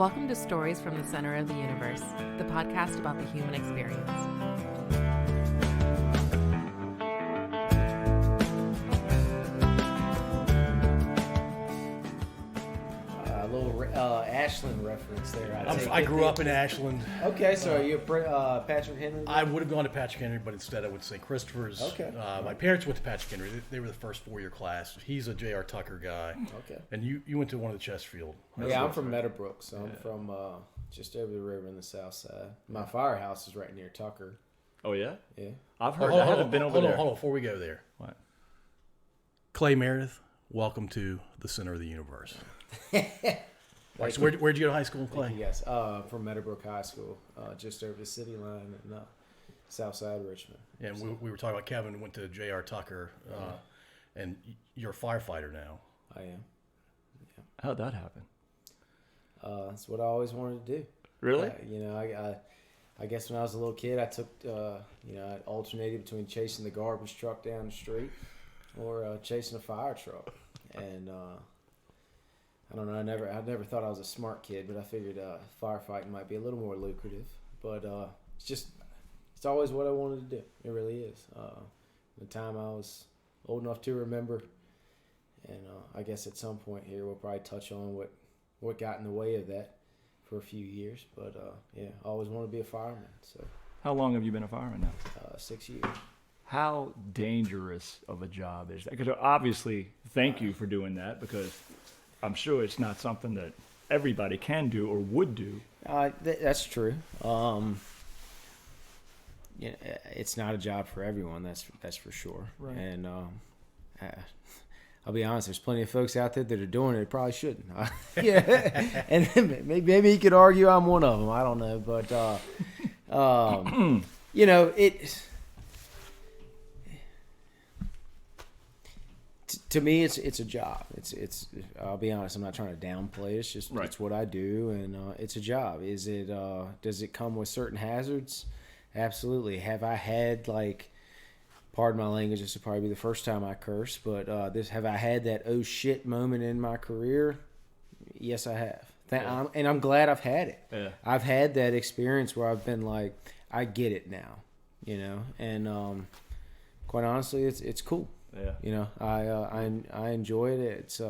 Welcome to Stories from the Center of the Universe, the podcast about the human experience. A little Ashland reference there. I grew up in Ashland. Okay, so are you a Patrick Henry? I would have gone to Patrick Henry, but instead I would say Christopher's. Okay. My parents went to Patrick Henry. They were the first four-year class. He's a J.R. Tucker guy. Okay. And you went to one of the Chesterfield. Yeah, I'm from Meadowbrook, so I'm from just over the river in the south side. My firehouse is right near Tucker. Oh, yeah? Yeah. I've heard. I haven't been over there. Hold on, before we go there. What? Cla Meredith, welcome to the Center of the Universe. Right, so where'd you go to high school, Clay? Yes, from Meadowbrook High School, just over the city line in south side of Richmond. Yeah, so. we were talking about Kevin went to J.R. Tucker, and you're a firefighter now. I am. Yeah. How'd that happen? That's what I always wanted to do. Really? I guess when I was a little kid, I took, I alternated between chasing the garbage truck down the street or chasing a fire truck. And I don't know, I never thought I was a smart kid, but I figured firefighting might be a little more lucrative. But it's always what I wanted to do. It really is. The time I was old enough to remember, and I guess at some point here we'll probably touch on what got in the way of that for a few years. But I always wanted to be a fireman. So How long have you been a fireman now? 6 years. How dangerous of a job is that? Because obviously, thank you for doing that, because I'm sure it's not something that everybody can do or would do. That's true. It's not a job for everyone. That's for sure. Right. And I'll be honest. There's plenty of folks out there that are doing it. That probably shouldn't. Yeah. And maybe you could argue I'm one of them. I don't know, but it. To me, it's a job. It's. I'll be honest. I'm not trying to downplay it. It's just right. It's what I do, and it's a job. Is it? Does it come with certain hazards? Absolutely. Have I had pardon my language, this will probably be the first time I curse, but have I had that oh shit moment in my career? Yes, I have. And I'm glad I've had it. Yeah. I've had that experience where I've been like, I get it now, and quite honestly, it's cool. Yeah. I enjoy it. It's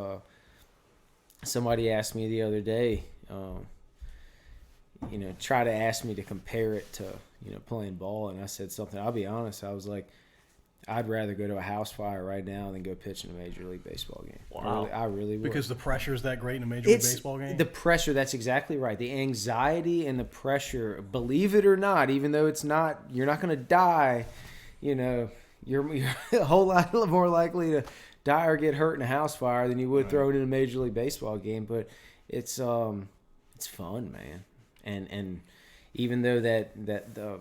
somebody asked me the other day, try to ask me to compare it to, playing ball. And I said something, I'll be honest. I was like, I'd rather go to a house fire right now than go pitch in a Major League Baseball game. Wow. I really would. Because the pressure is that great in a Major League Baseball game? The pressure, that's exactly right. The anxiety and the pressure, believe it or not, even though it's not, you're not going to die, you're a whole lot more likely to die or get hurt in a house fire than you would throw it in a Major League Baseball game. But it's fun, man. And even though the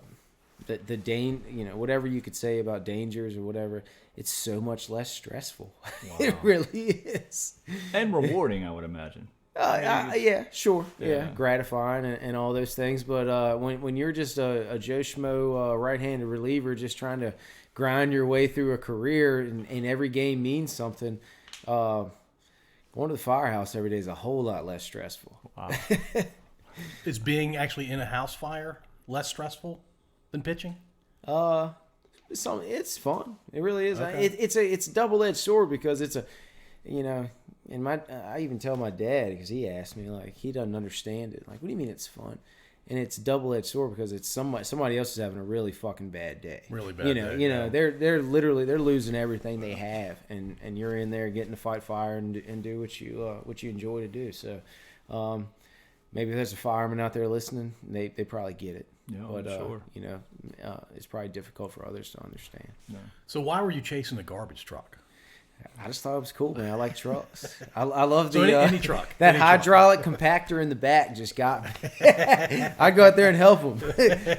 whatever you could say about dangers or whatever, it's so much less stressful. Wow. It really is. And rewarding, I would imagine. Yeah, sure. Yeah. Gratifying and all those things. But when you're just a Joe Schmo right-handed reliever just trying to grind your way through a career and every game means something, going to the firehouse every day is a whole lot less stressful. Wow. Is being actually in a house fire less stressful than pitching? It's fun. It really is. Okay. It's a double-edged sword because it's a, and I even tell my dad, because he asked me, he doesn't understand it. What do you mean it's fun? And it's a double-edged sword because it's somebody else is having a really fucking bad day. Really bad day. They're losing everything they have, and you're in there getting to fight fire and do what you enjoy to do. So, maybe if there's a fireman out there listening, they probably get it. Yeah, but sure. it's probably difficult for others to understand. No. So why were you chasing a garbage truck? I just thought it was cool, man. I like trucks. I love any truck. That any hydraulic compactor in the back just got me. I'd go out there and help them.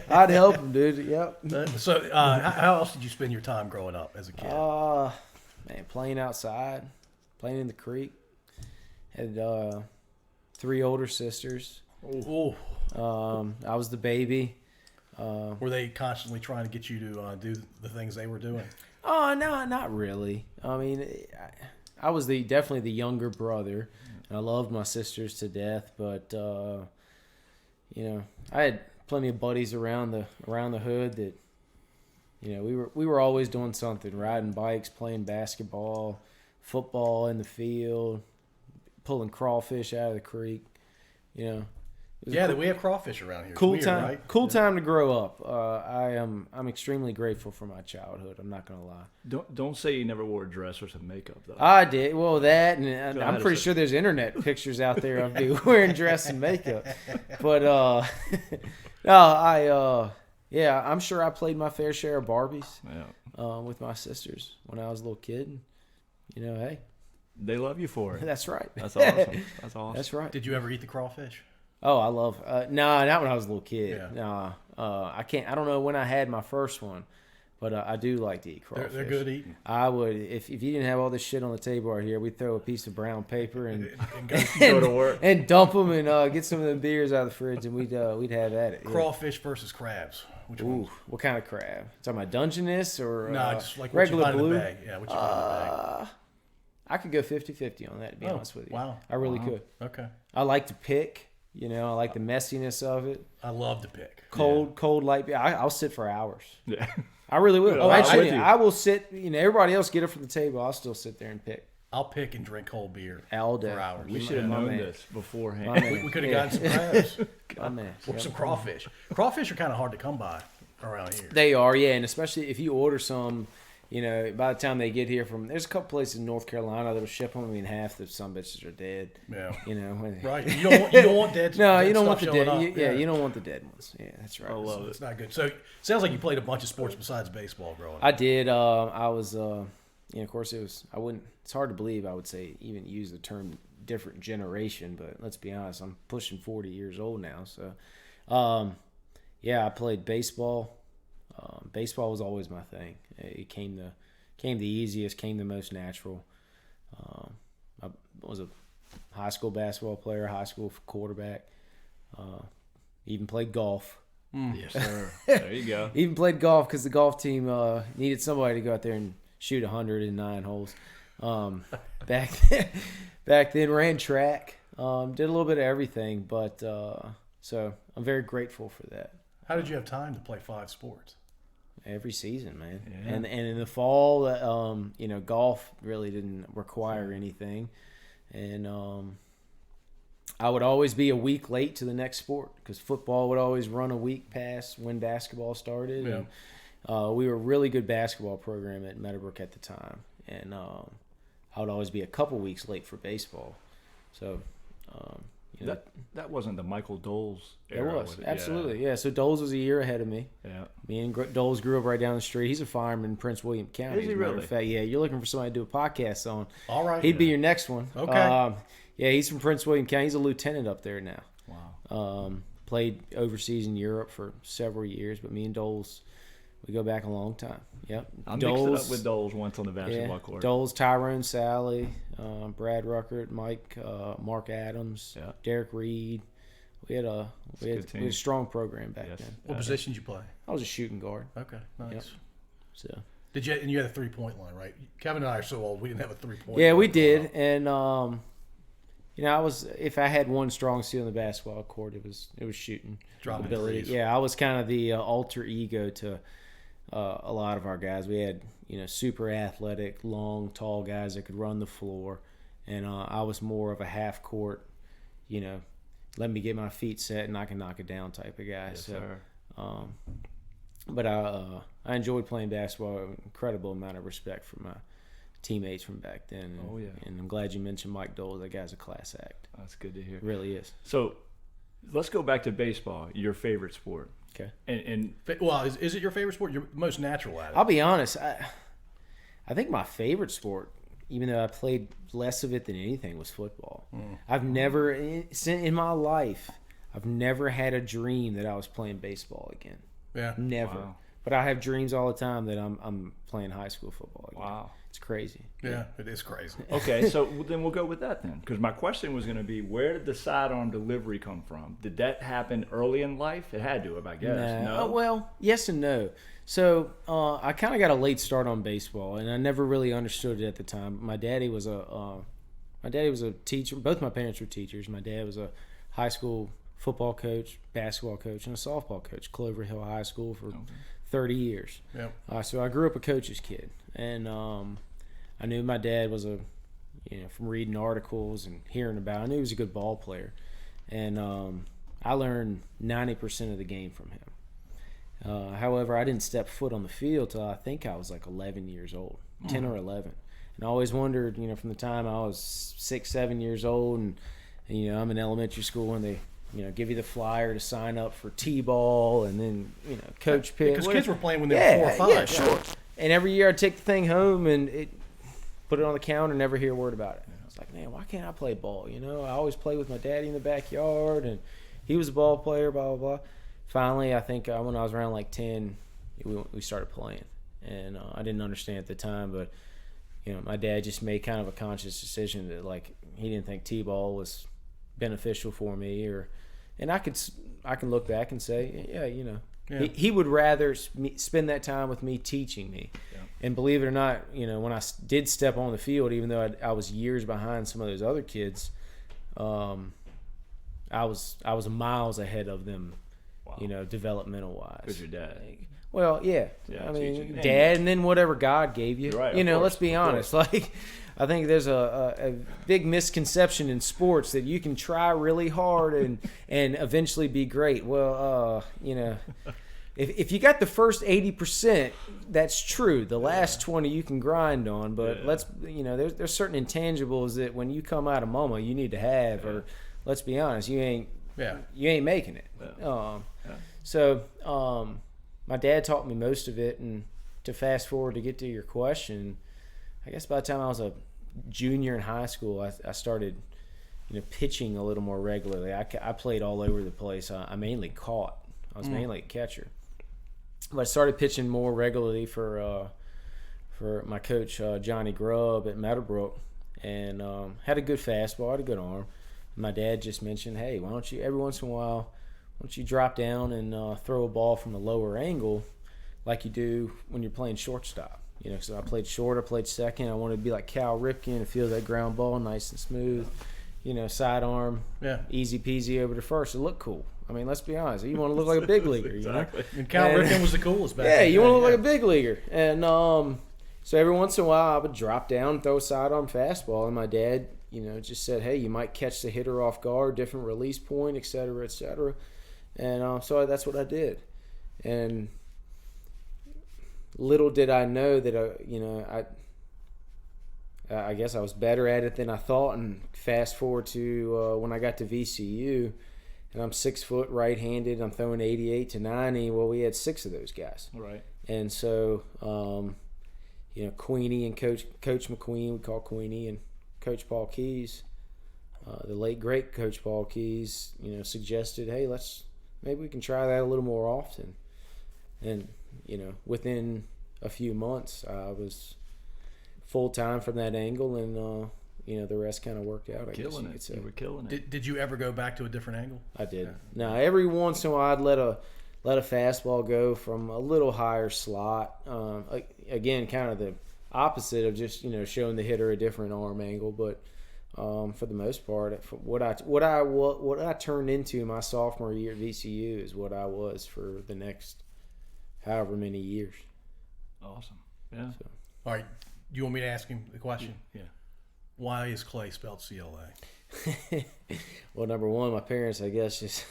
I'd help them, dude. Yep. So how else did you spend your time growing up as a kid? Man, playing outside, playing in the creek. Had 3 older sisters. Oh. I was the baby. Were they constantly trying to get you to do the things they were doing? Oh, no, not really. I mean, I was definitely the younger brother, and I loved my sisters to death. But I had plenty of buddies around the hood that, we were always doing something, riding bikes, playing basketball, football in the field, pulling crawfish out of the creek. It was we have crawfish around here. Cool it's weird, time, right? cool time to grow up. I'm extremely grateful for my childhood. I'm not gonna lie. Don't say you never wore a dress or some makeup though. I did. Well, that, and I'm pretty sure there's internet pictures out there of me wearing dress and makeup. But no, I'm sure I played my fair share of Barbies with my sisters when I was a little kid. Hey, they love you for it. That's right. That's awesome. That's awesome. That's right. Did you ever eat the crawfish? Oh, I love. No, not when I was a little kid. Yeah. I can't. I don't know when I had my first one, but I do like to eat crawfish. They're good eating. I would, if you didn't have all this shit on the table right here, we'd throw a piece of brown paper and go to work and dump them and get some of the beers out of the fridge, and we'd have at it. Crawfish versus crabs. Which one? What kind of crab? Talking about Dungeness or No, just like regular what you find blue? in the bag. Yeah, what you find in the bag. I could go 50-50 on that, to be honest with you. Wow. I really could. Okay. I like to pick. I like the messiness of it. I love to pick. Cold light beer. I'll sit for hours. Yeah. I really will. Oh, Actually, I'm with you. I will sit. Everybody else get it from the table. I'll still sit there and pick I'll pick and drink cold beer all day. for hours. We should have My known man. this beforehand. My man. We could have gotten some crabs My man. or some crawfish. Crawfish are kind of hard to come by around here. They are, yeah, and especially if you order some. By the time they get here there's a couple places in North Carolina that'll ship them. I mean, half the some bitches are dead. Yeah. When, Right. You don't want dead. No, dead you don't want stuff the dead. showing up. You don't want the dead ones. Yeah, that's right. I love It's not good. So it sounds like you played a bunch of sports besides baseball growing up. I did. I was. Of course, it was. I wouldn't. It's hard to believe. I would say even use the term different generation, but let's be honest. I'm pushing 40 years old now. So, I played baseball. Baseball was always my thing. It came the easiest, came the most natural. I was a high school basketball player, high school quarterback. Even played golf. Yes, sir. There you go. Even played golf because the golf team needed somebody to go out there and shoot 109 holes. Back then, ran track. Did a little bit of everything, but so I'm very grateful for that. How did you have time to play 5 sports? Every season, man. Yeah. And in the fall, golf really didn't require anything, and I would always be a week late to the next sport because football would always run a week past when basketball started. Yeah. And, we were a really good basketball program at Meadowbrook at the time, and I would always be a couple weeks late for baseball. So. That wasn't the Michael Doles It era. was, it? absolutely. Yeah, so Doles was a year ahead of me. Yeah. Me and Doles grew up right down the street. He's a fireman in Prince William County. Is he as a matter really? of fact. Yeah, you're looking for somebody to do a podcast on. All right. He'd be your next one. Okay. Yeah, he's from Prince William County. He's a lieutenant up there now. Wow. Played overseas in Europe for several years, but me and Doles, we go back a long time. Yep. I mixed it up with Doles once on the basketball court. Doles, Tyrone Sally, Brad Ruckert, Mark Adams, Yeah. Derek Reed. We had a strong program back Yes. then. What position did you play? I was a shooting guard. Okay, nice. Yep. So And you had a 3-point line, right? Kevin and I are so old, we didn't have a 3-point yeah, line. we did, and if I had one strong suit on the basketball court, it was shooting Dropping ability. threes. Yeah, I was kind of the alter ego to a lot of our guys. We had super athletic, long, tall guys that could run the floor, and I was more of a half court, let me get my feet set and I can knock it down type of guy. Yes, so, sir. But I enjoyed playing basketball. An incredible amount of respect for my teammates from back then. And, Oh, yeah. And I'm glad you mentioned Mike Dole. That guy's a class act. That's good to hear. It really is. So let's go back to baseball, your favorite sport. Okay. And Well, is it your favorite sport? You're most natural at it. I'll be honest. I think my favorite sport, even though I played less of it than anything, was football. I've never, in my life, I've never had a dream that I was playing baseball again. Yeah. Never. Wow. But I have dreams all the time that I'm playing high school football again. wow. It's crazy. Yeah, it is crazy. Okay, so then we'll go with that then. Because my question was going to be, where did the sidearm delivery come from? Did that happen early in life? It had to have, I guess. No? Well, yes and no. So I kind of got a late start on baseball, and I never really understood it at the time. My daddy was a teacher. Both my parents were teachers. My dad was a high school football coach, basketball coach, and a softball coach. Clover Hill High School for 30 years. Yep. So I grew up a coach's kid, and I knew my dad was from reading articles and hearing about. I knew he was a good ball player, and I learned 90% of the game from him. However, I didn't step foot on the field till I think I was like 11 years old, 10 or 11. And I always wondered, from the time I was 6, 7 years old, and I'm in elementary school, and they, give you the flyer to sign up for T-ball, and then, coach pick. Because kids were playing when they were 4 or 5. Yeah, sure. And every year I'd take the thing home and put it on the counter and never hear a word about it. I was like, man, why can't I play ball? I always played with my daddy in the backyard, and he was a ball player, blah, blah, blah. Finally, I think when I was around like 10, we started playing. And I didn't understand at the time, but my dad just made kind of a conscious decision that like he didn't think T-ball was beneficial for me, and I can look back and say, yeah. He would rather spend that time with me teaching me. Yeah. And believe it or not, when I did step on the field, even though I was years behind some of those other kids, I was miles ahead of them, developmental wise. Because your dad. Well, yeah. I mean, dad, and then whatever God gave you. Right, let's be honest. Like, I think there's a big misconception in sports that you can try really hard and eventually be great. Well, if you got the first 80%, that's true. The last 20 you can grind on, but there's certain intangibles that when you come out of mama you need to have, or let's be honest, you ain't making it. Yeah. So my dad taught me most of it, and to fast forward to get to your question, I guess by the time I was a junior in high school, I started, pitching a little more regularly. I played all over the place. I mainly caught. I was mainly a catcher. But I started pitching more regularly for my coach, Johnny Grubb at Meadowbrook, and had a good fastball, had a good arm. My dad just mentioned, hey, why don't you, every once in a while, why don't you drop down and throw a ball from a lower angle like you do when you're playing shortstop? So I played short, I played second. I wanted to be like Cal Ripken and feel that ground ball nice and smooth. Sidearm, easy peasy over to first. It looked cool. I mean, let's be honest. You want to look like a big leaguer, Exactly. And Cal Ripken was the coolest back then. Yeah, you want to look like a big leaguer. And so every once in a while, I would drop down and throw a sidearm fastball. And my dad, just said, hey, you might catch the hitter off guard, different release point, et cetera, et cetera. And so that's what I did. And little did I know that, I guess I was better at it than I thought. And fast forward to when I got to VCU, and I'm 6 foot, right-handed. I'm throwing 88 to 90. Well, we had 6 of those guys. Right. And so, Queenie and Coach McQueen, we call Queenie, and Coach Paul Keys, the late great Coach Paul Keys, suggested, hey, maybe we can try that a little more often. And within a few months, I was full time from that angle, and the rest kind of worked out. I guess you could say. You were killing it. Did you ever go back to a different angle? I did. Yeah. Now every once in a while, I'd let a fastball go from a little higher slot. Again, kind of the opposite of just showing the hitter a different arm angle, but for the most part, what I turned into my sophomore year at VCU is what I was for the next however many years. Awesome. Yeah. So. All right. Do you want me to ask him the question? Yeah. Why is Clay spelled CLA? Well, number one, my parents, I guess, just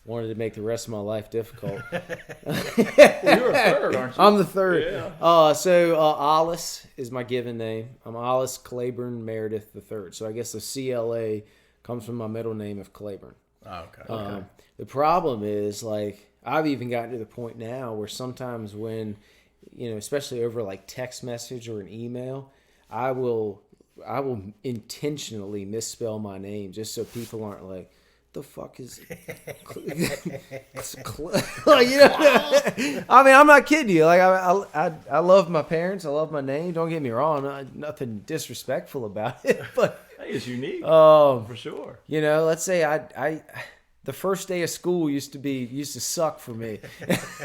wanted to make the rest of my life difficult. Well, you're a third, aren't you? I'm the third. Yeah. So Alice is my given name. I'm Alice Claiborne Meredith the third. So I guess the CLA comes from my middle name of Claiborne. Oh, okay. The problem is, like, I've even gotten to the point now where sometimes when, especially over like text message or an email, I will intentionally misspell my name just so people aren't like, the fuck is I mean, I'm not kidding you. Like, I love my parents, I love my name, don't get me wrong, nothing disrespectful about it, but hey, it's unique for sure. Let's say I the first day of school used to suck for me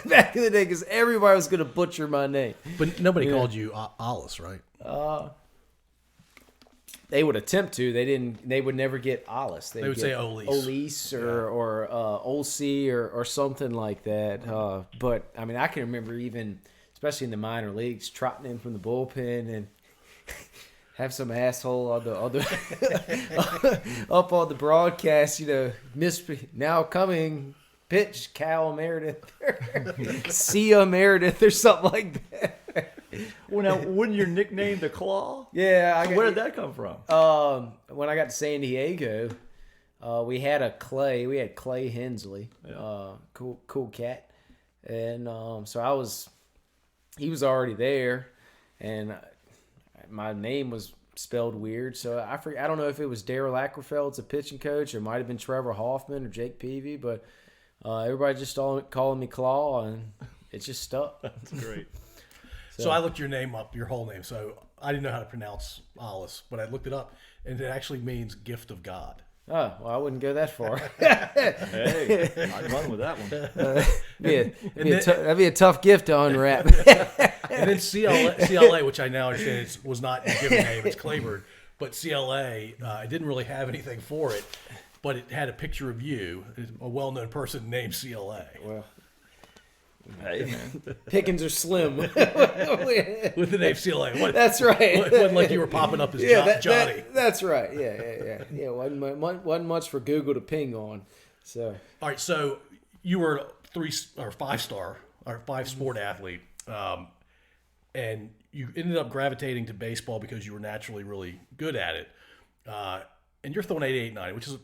back in the day because everybody was gonna butcher my name. But nobody called you Alice, right? they would attempt to. They would never get Alice. They would say Olise. Olise or Olsey or something like that. But I mean, I can remember even, especially in the minor leagues, trotting in from the bullpen and have some asshole on the up on the broadcast, now coming pitch, Cla Meredith, Cla Meredith, or something like that. Well, now, wasn't your nickname the Claw? Yeah. Where did that come from? When I got to San Diego, we had Clay Hensley, cool cat, and so he was already there, and my name was spelled weird, so I don't know if it was Darryl Ackerfeld's a pitching coach, or it might have been Trevor Hoffman or Jake Peavy, but everybody just started calling me Claw, and it just stuck. That's great. So I looked your name up, your whole name. So I didn't know how to pronounce Alice, but I looked it up, and it actually means gift of God. Oh, well, I wouldn't go that far. Hey, I'd run with that one. That'd be a tough gift to unwrap. And then CLA, which I now understand was not your given name, it's Claybird. But CLA, I didn't really have anything for it, but it had a picture of you, a well-known person named CLA. Well, Hey, man. pickings are slim. With the name CLA. That's right. It wasn't like you were popping up as Johnny. That's right. Yeah. Wasn't much for Google to ping on. So. All right, so you were a 3 or 5-star or 5-sport athlete, and you ended up gravitating to baseball because you were naturally really good at it. And you're throwing 8.89, which is a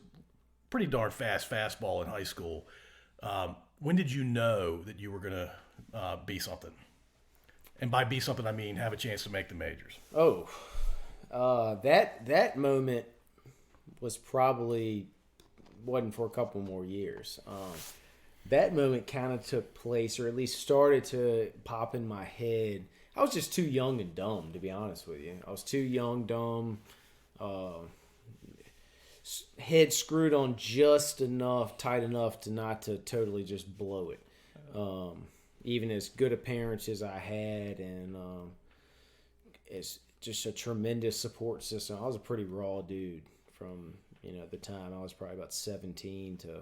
pretty darn fast fastball in high school. When did you know that you were going to be something? And by be something, I mean have a chance to make the majors. Oh, that moment was probably wasn't for a couple more years. That moment kind of took place, or at least started to pop in my head. I was just too young and dumb, to be honest with you. I was too young, dumb, head screwed on just enough, tight enough to not to totally just blow it. Even as good a parents as I had, and it's just a tremendous support system. I was a pretty raw dude from the time I was probably about 17 to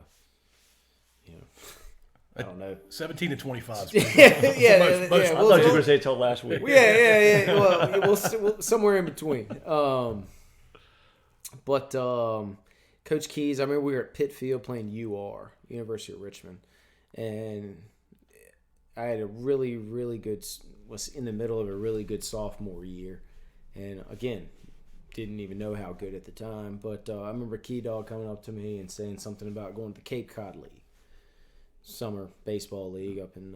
I don't know, 17 to 25. yeah. I thought you were going to say till last week. Yeah. Well, we'll somewhere in between. But Coach Keys, I remember we were at Pitt Field playing University of Richmond, and I had a really, really good, was in the middle of a really good sophomore year, and again, didn't even know how good at the time, but I remember Key Dog coming up to me and saying something about going to the Cape Cod League, summer baseball league up in,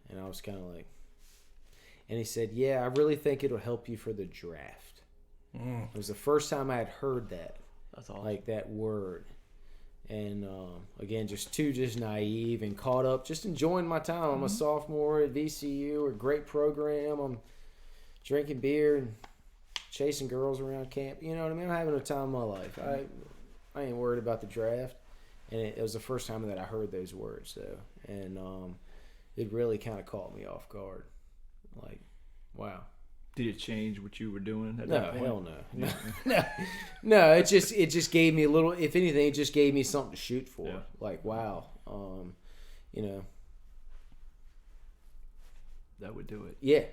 and I was kind of like, and he said, yeah, I really think it'll help you for the draft. It was the first time I had heard that. That's awesome. Like that word. And again, just naive and caught up, just enjoying my time. I'm a sophomore at VCU, a great program. I'm drinking beer and chasing girls around camp. You know what I mean? I'm having a time of my life. I ain't worried about the draft. And it was the first time that I heard those words, though. And it really kind of caught me off guard. Like, wow. Did it change what you were doing at No, that point? hell no. No, it just gave me a little, if anything, it just gave me something to shoot for. Yeah. Like, wow. That would do it. Yeah.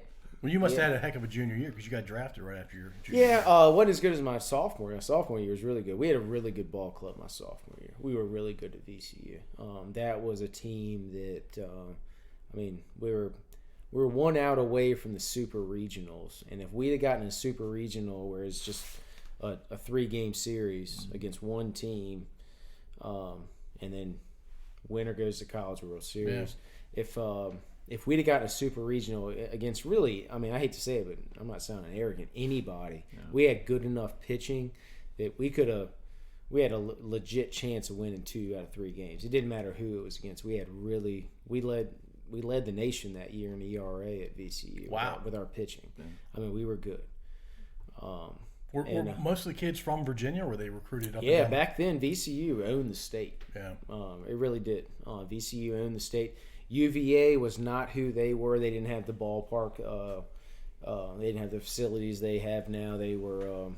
Well, you must have had a heck of a junior year because you got drafted right after your junior year. Yeah, wasn't as good as my sophomore year. My sophomore year was really good. We had a really good ball club my sophomore year. We were really good at VCU. That was a team that, we were 1 out away from the super regionals, and if we'd have gotten a super regional where it's just a 3-game series against one team, and then winner goes to College World Series. Yeah. If we'd have gotten a super regional against really, I hate to say it, but I'm not sounding arrogant, anybody, we had good enough pitching that we had a legit chance of winning 2 out of 3 games. It didn't matter who it was against. We led the nation that year in ERA at VCU. Wow. With our pitching. Yeah. We were good. Were most of the kids from Virginia, or were they recruited up? Yeah, back then VCU owned the state. Yeah. It really did. VCU owned the state. UVA was not who they were. They didn't have the ballpark. They didn't have the facilities they have now. They were,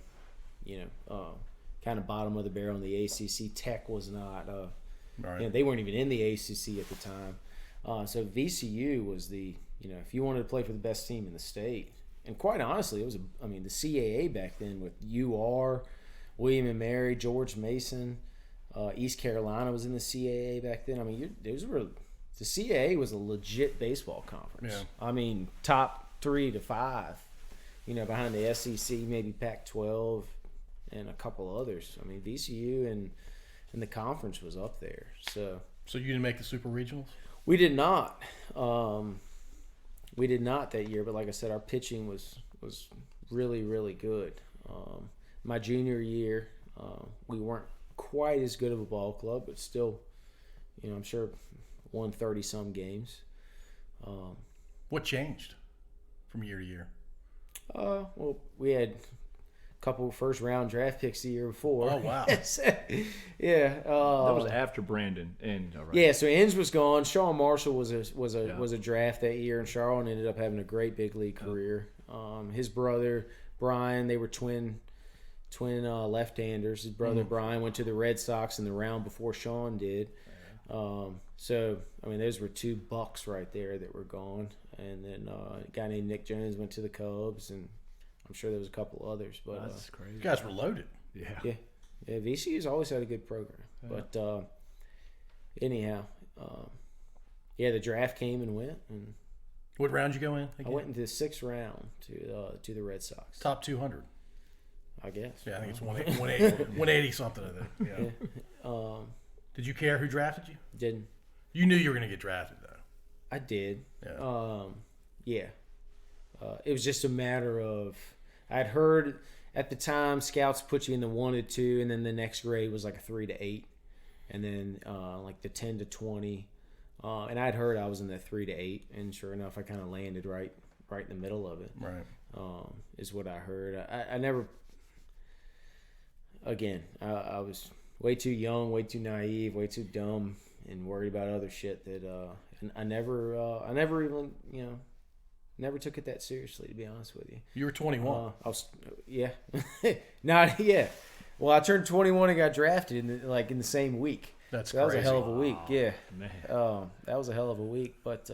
kind of bottom of the barrel in the ACC. Tech was not. Right. They weren't even in the ACC at the time. So VCU was the, if you wanted to play for the best team in the state, and quite honestly, it was, the CAA back then with UR, William and Mary, George Mason, East Carolina was in the CAA back then. The CAA was a legit baseball conference. Yeah. Top 3 to 5, behind the SEC, maybe Pac-12, and a couple others. VCU and the conference was up there. So you didn't make the Super Regionals? we did not. We did not that year, but like I said, our pitching was really, really good. My junior year, we weren't quite as good of a ball club, but still, I'm sure won 30-some games. What changed from year to year? Well, we had a couple first-round draft picks the year before. Oh, wow. Yeah. That was after Brandon and right? Yeah, so Inge was gone. Sean Marshall was a draft that year, and Charlotte ended up having a great big league career. His brother Brian, they were twin left-handers. His brother Brian went to the Red Sox in the round before Sean did. Those were 2 bucks right there that were gone, and then a guy named Nick Jones went to the Cubs, and I'm sure there was a couple others. But that's crazy. You guys were loaded. Yeah. VCU's always had a good program, but anyhow, the draft came and went, and What round did you go in again? I went into the 6th round to the Red Sox. Top 200. I guess. Yeah, I think it's 180 something, I think. Yeah. Did you care who drafted you? Didn't. You knew you were going to get drafted, though. I did. Yeah. It was just a matter of, I'd heard at the time scouts put you in the 1 to 2, and then the next grade was like a 3 to 8, and then like the 10 to 20, and I'd heard I was in the 3 to 8, and sure enough, I kind of landed right in the middle of it. Right. Is what I heard. I never. Again, I was way too young, way too naive, way too dumb, and worried about other shit that and I never even never took it that seriously, to be honest with you. You were 21. I was, yeah, not yeah. Well, I turned 21 and got drafted in the same week. That's so that crazy. was a hell of a week. Yeah, Man. that was a hell of a week, but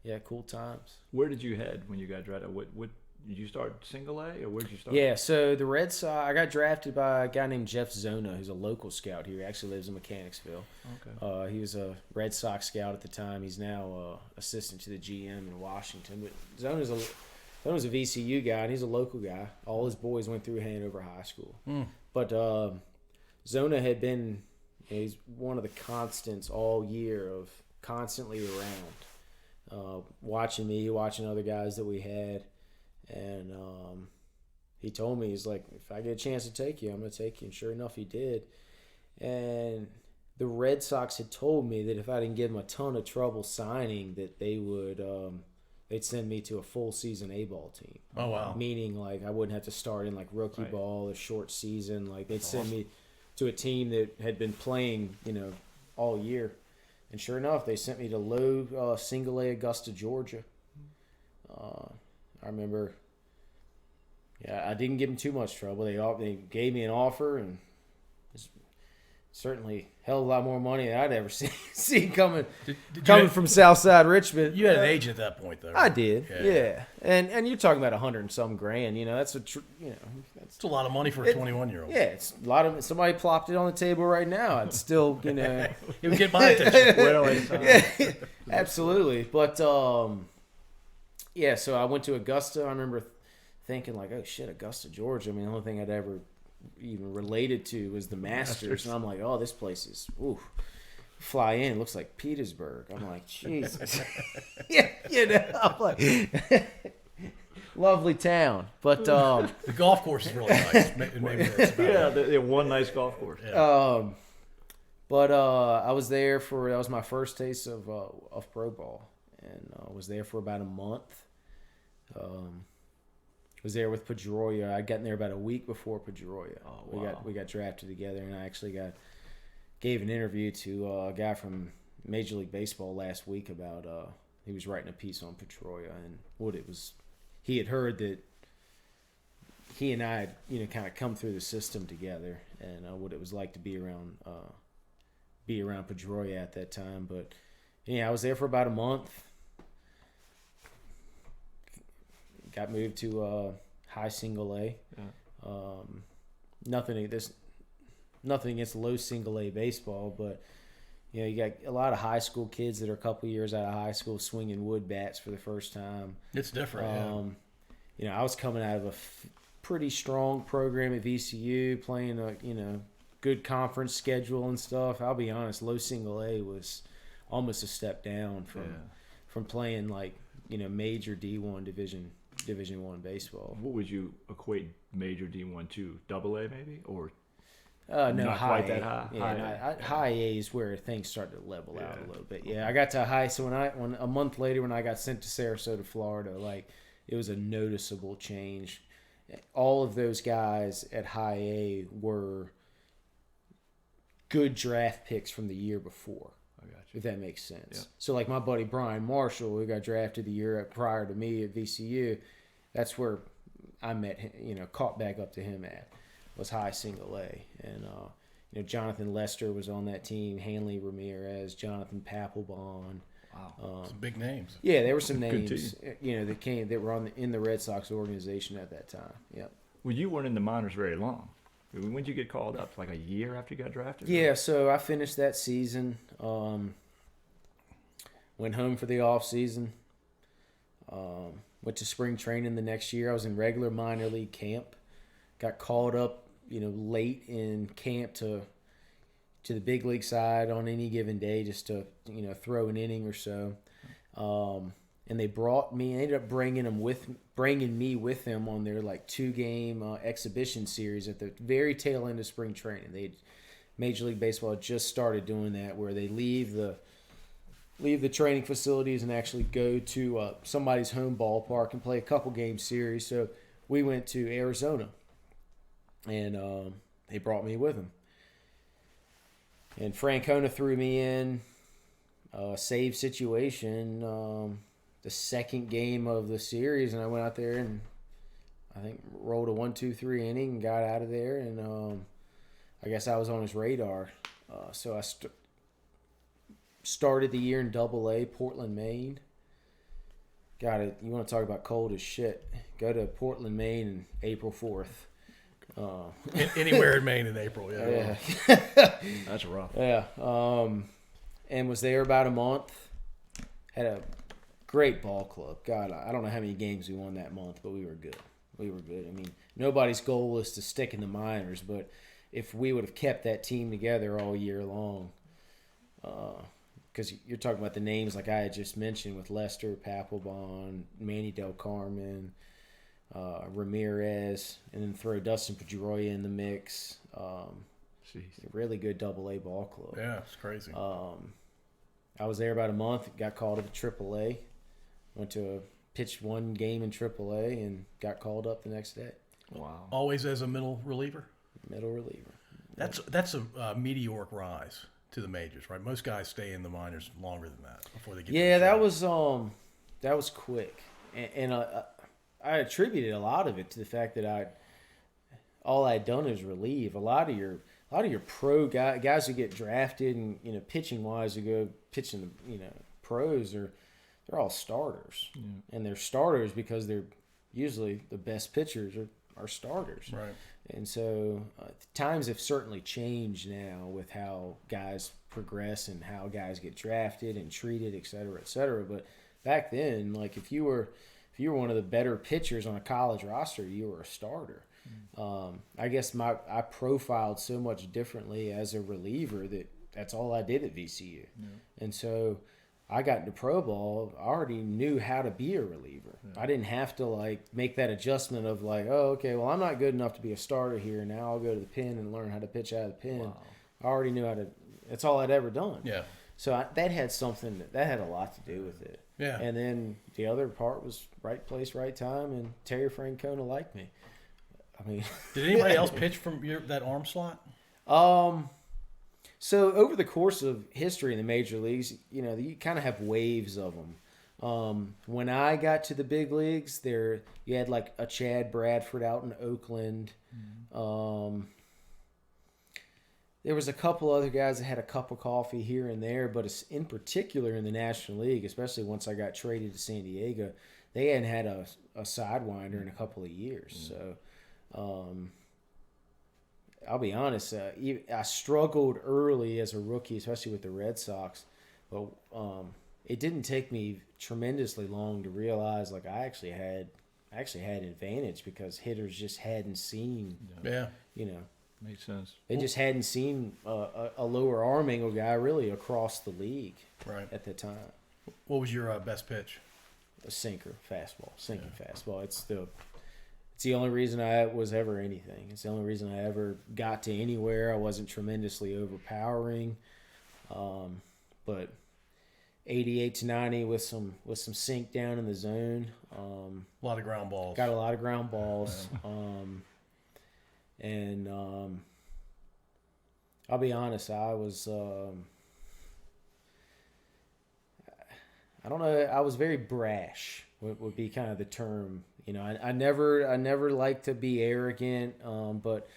yeah, cool times. Where did you head when you got drafted? What did you start single A, or where did you start? Yeah, so the Red Sox, I got drafted by a guy named Jeff Zona, who's a local scout here. He actually lives in Mechanicsville. Okay. He was a Red Sox scout at the time. He's now assistant to the GM in Washington. But Zona's a VCU guy, and he's a local guy. All his boys went through Hanover High School. But Zona had been, he's one of the constants all year of constantly around, watching me, watching other guys that we had. And he told me, he's like, if I get a chance to take you, I'm going to take you. And sure enough, he did. And the Red Sox had told me that if I didn't give them a ton of trouble signing, that they would they'd send me to a full season A-ball team. Oh, wow. Meaning, like, I wouldn't have to start in, like, rookie Right. ball or short season. Like, they'd send me to a team that had been playing, all year. And sure enough, they sent me to low single A Augusta, Georgia. I remember, I didn't give them too much trouble. They gave me an offer, and it's certainly a hell of a lot more money than I'd ever seen coming from Southside Richmond. You had an agent at that point, though. I Right? did, yeah. And you're talking about $100 and some grand. That's that's It's a lot of money for a 21-year-old. yeah. It's a lot of. Somebody plopped it on the table right now. It's still It would get my attention. Well, it's, yeah, absolutely. But yeah, so I went to Augusta. I remember thinking like, oh shit, Augusta, Georgia. The only thing I'd ever even related to was the Masters. And I'm like, oh, this place is, ooh. Fly in, it looks like Petersburg. I'm like, Jesus. Yeah, I'm like, lovely town. But The golf course is really nice. Maybe that's about yeah, it. they one nice golf course. Yeah. But I was there that was my first taste of pro ball, and I was there for about a month. Was there with Pedroia. I'd gotten there about a week before Pedroia. Oh, wow. We got drafted together, and I actually gave an interview to a guy from Major League Baseball last week about he was writing a piece on Pedroia and what it was. He had heard that he and I had, kind of come through the system together, and what it was like to be around Pedroia at that time. But I was there for about a month. Got moved to high single A. Yeah. Nothing against low single A baseball, but you got a lot of high school kids that are a couple years out of high school swinging wood bats for the first time. It's different. I was coming out of a pretty strong program at VCU, playing a good conference schedule and stuff. I'll be honest, low single A was almost a step down from playing major D1 Division I baseball. What would you equate major D1 to? Double A maybe, or no, not high quite that A. high? Yeah, high A is where things start to level out a little bit. Yeah, I got to high. So when a month later, when I got sent to Sarasota, Florida, it was a noticeable change. All of those guys at high A were good draft picks from the year before. I got you. If that makes sense. Yeah. So my buddy Brian Marshall, who got drafted the year prior to me at VCU, that's where I met him, caught back up to him at, was high single A. And, Jonathan Lester was on that team, Hanley Ramirez, Jonathan Papelbon. Wow. Some big names. Yeah, there were some names, that were in the Red Sox organization at that time. Yep. Well, you weren't in the minors very long. When did you get called up? Like a year after you got drafted? Yeah, so I finished that season. Went home for the off season. Went to spring training the next year. I was in regular minor league camp. Got called up, late in camp to the big league side on any given day, just to throw an inning or so. And they brought me. Ended up bringing me with them on their 2-game exhibition series at the very tail end of spring training. Major League Baseball had just started doing that, where they leave the training facilities and actually go to somebody's home ballpark and play a couple game series. So we went to Arizona, and they brought me with them. And Francona threw me in a save situation. The second game of the series, and I went out there and I think rolled a 1-2-3 inning and got out of there, and I guess I was on his radar. So I started the year in Double A, Portland, Maine. Got it. You want to talk about cold as shit? Go to Portland, Maine, on April 4th. Anywhere in Maine in April, yeah. That's rough. Yeah. And was there about a month. Had a great ball club. God, I don't know how many games we won that month, but we were good. I mean, nobody's goal was to stick in the minors, but if we would have kept that team together all year long, because you're talking about the names like I had just mentioned with Lester, Papelbon, Manny Del Carmen, Ramirez, and then throw Dustin Pedroia in the mix. A really good Double A ball club. Yeah, it's crazy. I was there about a month. Got called up to Triple A. Went to pitched one game in Triple A and got called up the next day. Wow. Always as a middle reliever? Middle reliever. That's a meteoric rise to the majors, right? Most guys stay in the minors longer than that before they get. Yeah, that was quick, and I attributed a lot of it to the fact that all I'd done is relieve. A lot of your pro guys who get drafted and pitching wise who go pitching pros they're all starters, and they're starters because they're usually the best pitchers are starters, right? And so times have certainly changed now with how guys progress and how guys get drafted and treated, et cetera, et cetera. But back then, if you were one of the better pitchers on a college roster, you were a starter. I guess I profiled so much differently as a reliever that's all I did at VCU. Yeah. And so I got into pro ball, I already knew how to be a reliever. Yeah. I didn't have to make that adjustment of I'm not good enough to be a starter here. Now I'll go to the pen and learn how to pitch out of the pen. Wow. I already knew how to. That's all I'd ever done. Yeah. So that had that had a lot to do with it. Yeah. And then the other part was right place, right time, and Terry Francona liked me. I mean, did anybody else pitch from that arm slot? So over the course of history in the major leagues, you kind of have waves of them. When I got to the big leagues, you had like a Chad Bradford out in Oakland. There was a couple other guys that had a cup of coffee here and there, but in particular in the National League, especially once I got traded to San Diego, they hadn't had a sidewinder in a couple of years. So I'll be honest, I struggled early as a rookie, especially with the Red Sox, but it didn't take me tremendously long to realize like I actually had an advantage because hitters just hadn't seen, Makes sense. they just hadn't seen a lower arm angle guy really across the league at the time. What was your best pitch? A sinker fastball, fastball. It's the only reason I was ever anything. It's the only reason I ever got to anywhere. I wasn't tremendously overpowering, but 88 to 90 with some sink down in the zone. A lot of ground balls. Got a lot of ground balls. And I'll be honest, I was I don't know, I was very brash would be kind of the term. I never liked to be arrogant, but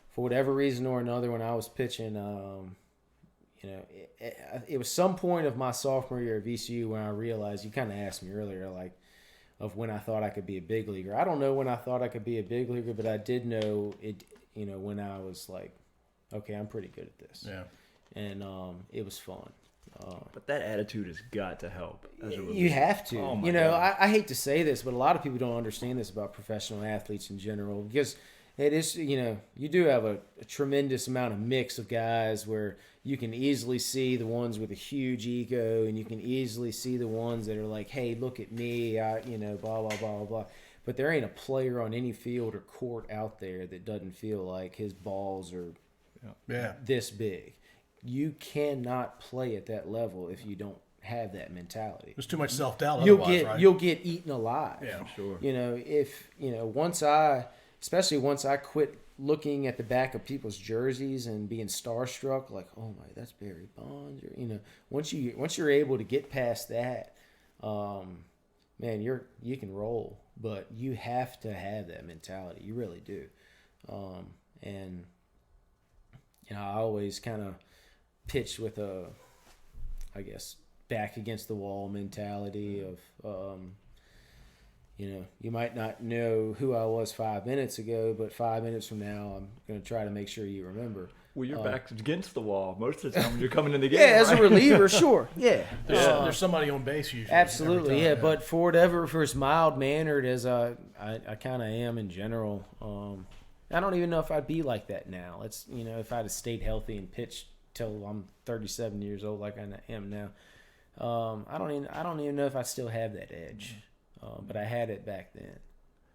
for whatever reason or another, when I was pitching, it was some point of my sophomore year at VCU when I realized, you kind of asked me earlier, like, of when I thought I could be a big leaguer. I don't know when I thought I could be a big leaguer, but I did know it, when I was like, okay, I'm pretty good at this. Yeah. And it was fun. But that attitude has got to help. You have to. Oh my God. I hate to say this, but a lot of people don't understand this about professional athletes in general, because it is, you do have a tremendous amount of mix of guys where you can easily see the ones with a huge ego, and you can easily see the ones that are like, hey, look at me, blah, blah, blah, blah, blah. But there ain't a player on any field or court out there that doesn't feel like his balls are this big. You cannot play at that level if you don't have that mentality. There's too much self-doubt otherwise, right? You'll get eaten alive. Yeah, sure. Especially once I quit looking at the back of people's jerseys and being starstruck, like, oh my, that's Barry Bonds. Or, once you're able to get past that, man, you can roll, but you have to have that mentality. You really do. And I always kind of pitched with a, I guess, back against the wall mentality of, you might not know who I was 5 minutes ago, but 5 minutes from now, I'm going to try to make sure you remember. Well, your back's against the wall most of the time when you're coming in the game. Yeah, as right? a reliever, sure. Yeah. There's somebody on base usually. Absolutely, yeah. But for as mild-mannered as I kind of am in general, I don't even know if I'd be like that now. It's, if I'd have stayed healthy and pitched till I'm 37 years old like I am now, I don't even know if I still have that edge. But I had it back then.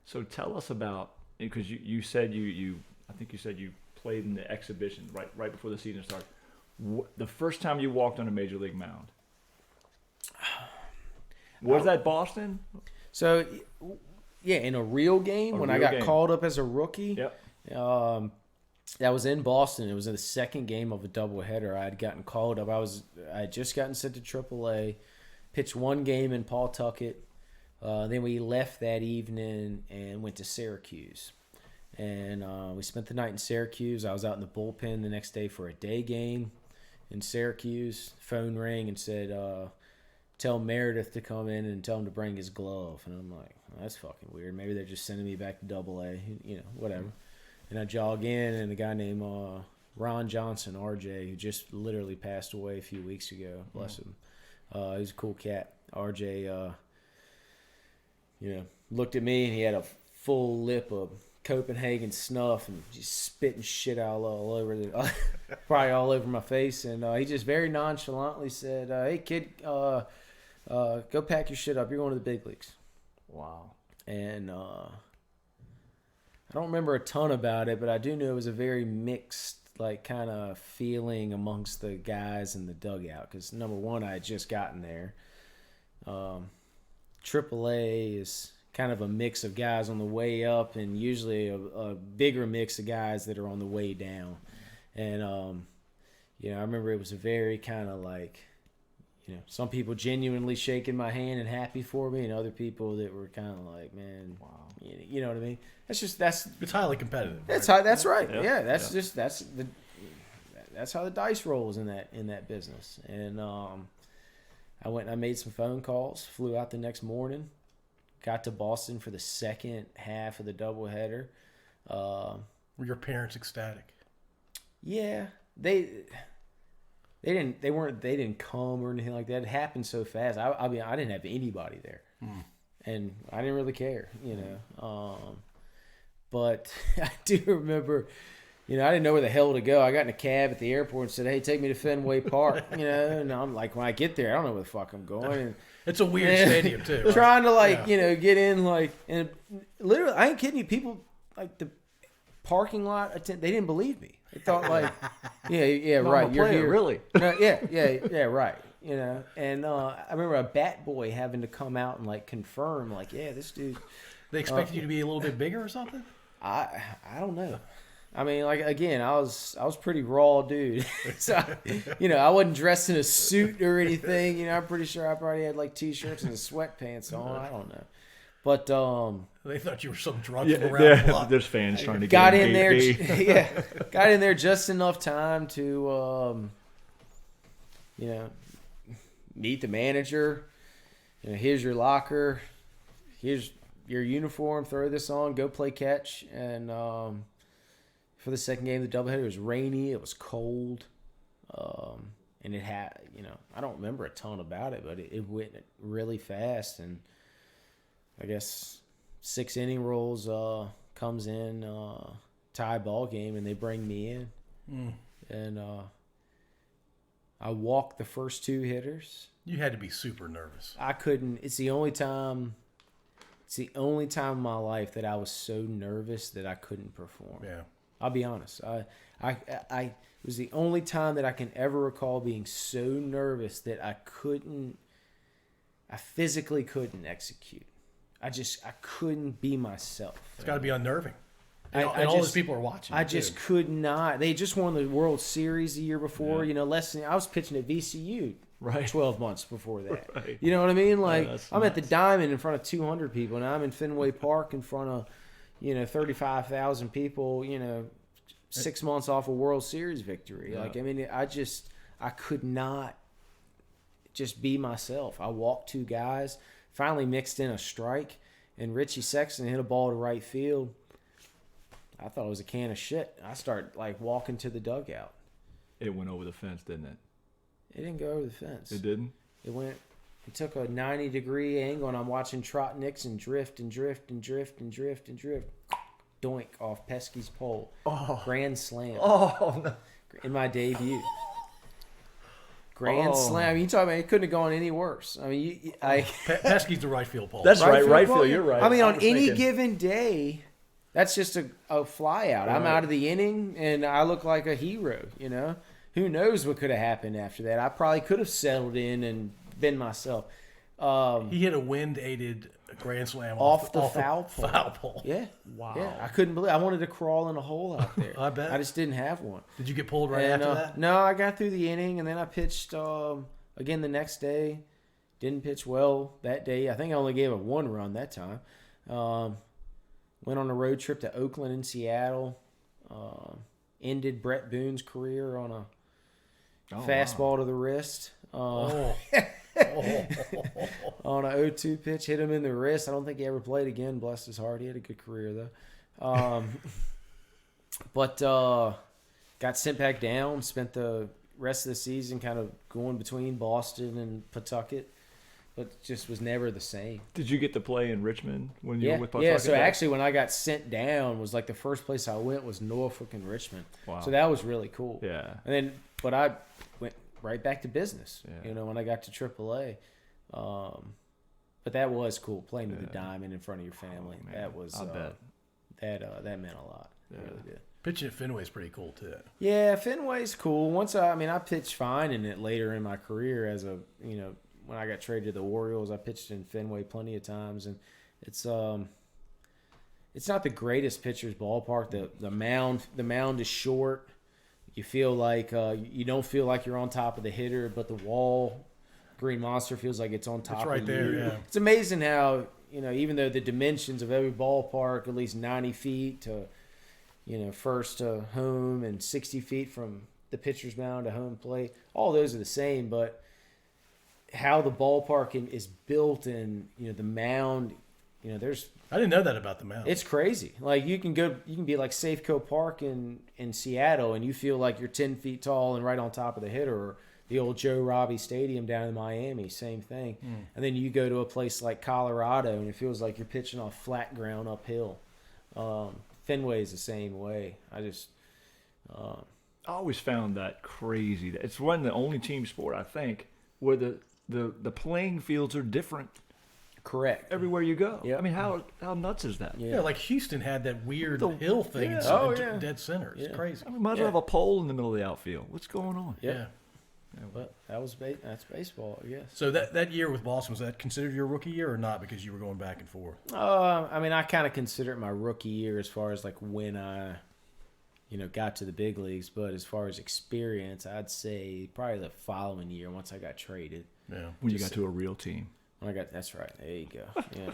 So tell us about, because you said I think you said you played in the exhibition right before the season started. The first time you walked on a major league mound, was that Boston? So, yeah, in a real game when I got called up as a rookie. Yep. That was in Boston. It was in the second game of a doubleheader. I had gotten called up. I had just gotten sent to AAA, pitched one game in Pawtucket. Then we left that evening and went to Syracuse. And we spent the night in Syracuse. I was out in the bullpen the next day for a day game in Syracuse. Phone rang and said, tell Meredith to come in and tell him to bring his glove. And I'm like, oh, that's fucking weird. Maybe they're just sending me back to AA, whatever. And I jog in, and a guy named Ron Johnson, RJ, who just literally passed away a few weeks ago, bless him. He was a cool cat. RJ, looked at me, and he had a full lip of Copenhagen snuff and just spitting shit out all over probably all over my face. And he just very nonchalantly said, hey, kid, go pack your shit up. You're going to the big leagues. Wow. And I don't remember a ton about it, but I do know it was a very mixed, like, kind of feeling amongst the guys in the dugout. Because, number one, I had just gotten there. AAA is kind of a mix of guys on the way up and usually a bigger mix of guys that are on the way down. And, I remember it was a very kind of like, some people genuinely shaking my hand and happy for me, and other people that were kind of like, man, wow, you know what I mean? It's highly competitive. That's right. Yeah, that's how the dice rolls in that business. And I went and I made some phone calls, flew out the next morning, got to Boston for the second half of the doubleheader. Were your parents ecstatic? Yeah, they didn't come or anything like that. It happened so fast. I didn't have anybody there, and I didn't really care, But I do remember, I didn't know where the hell to go. I got in a cab at the airport and said, "Hey, take me to Fenway Park," And I'm like, when I get there, I don't know where the fuck I'm going. And, it's a weird stadium too. Right? Trying to get in and literally, I ain't kidding you. People like the parking lot they didn't believe me. They thought like, right, you're here, really? No, right. And I remember a bat boy having to come out and confirm, this dude. They expected you to be a little bit bigger or something. I don't know. I mean, again, I was pretty raw dude. So, I wasn't dressed in a suit or anything. I'm pretty sure I probably had t-shirts and sweatpants on. I don't know. But they thought you were some drunk from around the block. There's fans trying to got in there. Got in there just enough time to, meet the manager. Here's your locker. Here's your uniform. Throw this on. Go play catch. And for the second game of the doubleheader, it was rainy. It was cold. And it had, I don't remember a ton about it, but it went really fast. And I guess 6 inning rolls comes in, tie ball game, and they bring me in. And I walked the first 2 hitters. You had to be super nervous. I couldn't. It's the only time in my life that I was so nervous that I couldn't perform. Yeah. I'll be honest. It was the only time that I can ever recall being so nervous that I physically couldn't execute. I couldn't be myself. It's got to be unnerving. And all those people are watching. I just could not. They just won the World Series the year before. Yeah. I was pitching at VCU right 12 months before that. Right. You know what I mean? I'm nuts. at the Diamond in front of 200 people, and I'm in Fenway Park in front of 35,000 people. 6 months off a World Series victory. Yeah. I could not just be myself. I walked 2 guys, finally mixed in a strike, and Richie Sexton hit a ball to right field. I thought it was a can of shit. I started walking to the dugout. It went over the fence, didn't it? It didn't go over the fence. It didn't? It took a 90-degree angle, and I'm watching Trot Nixon drift and drift and drift and drift and drift. Doink off Pesky's pole. Oh. Grand slam. Oh, no. In my debut. Grand slam. I mean, you talk about it couldn't have gone any worse. I mean, Pesky's the right field pole. That's right field. You're right. I mean, on any given day, that's just a fly out. Right. I'm out of the inning, and I look like a hero, Who knows what could have happened after that? I probably could have settled in and been myself. He hit a wind-aided grand slam off the foul pole. Yeah. Wow. Yeah, I couldn't believe. I wanted to crawl in a hole out there. I bet. I just didn't have one. Did you get pulled after that? No, I got through the inning, and then I pitched again the next day. Didn't pitch well that day. I think I only gave up 1 run that time. Went on a road trip to Oakland and Seattle. Ended Brett Boone's career on a fastball to the wrist. On an 0-2 pitch, hit him in the wrist. I don't think he ever played again. Bless his heart. He had a good career though. But got sent back down. Spent the rest of the season kind of going between Boston and Pawtucket, but just was never the same. Did you get to play in Richmond when you were with Pawtucket? Yeah, so actually when I got sent down was the first place I went was Norfolk and Richmond. Wow. So that was really cool. Yeah. And then, but I went right back to business, Yeah. When I got to AAA. But that was cool, playing with the Diamond in front of your family. That was, I bet. That meant a lot. It really did. Pitching at Fenway is pretty cool too. Yeah, Fenway's cool. I pitched fine in it later in my career as when I got traded to the Orioles, I pitched in Fenway plenty of times, and it's not the greatest pitcher's ballpark. The mound is short. You feel like you don't feel like you're on top of the hitter, but the wall Green Monster feels like it's on top right of there, you. yeah. It's amazing how, even though the dimensions of every ballpark, at least 90 feet to, first to home and 60 feet from the pitcher's mound to home plate, all those are the same, but how the ballpark is built and, the mound, there's... I didn't know that about the mound. It's crazy. Like you can be like Safeco Park in Seattle, and you feel like you're 10 feet tall and right on top of the hitter. Or the old Joe Robbie Stadium down in Miami, same thing. And then you go to a place like Colorado, and it feels like you're pitching off flat ground uphill. Fenway is the same way. I always found that crazy. It's one of the only team sport I think where the playing fields are different. Correct. Everywhere you go. Yeah. I mean, how nuts is that? Yeah, like Houston had that weird The- hill thing yeah. in Oh, yeah. dead center. It's Yeah. crazy. I mean, might as well have a pole in the middle of the outfield. What's going on? Yeah. But that's baseball, I guess. So that year with Boston, was that considered your rookie year or not because you were going back and forth? I mean, I kind of consider it my rookie year as far as like when I, got to the big leagues. But as far as experience, I'd say probably the following year once I got traded. Yeah. When you got to a real team. That's right. There you go. Yeah,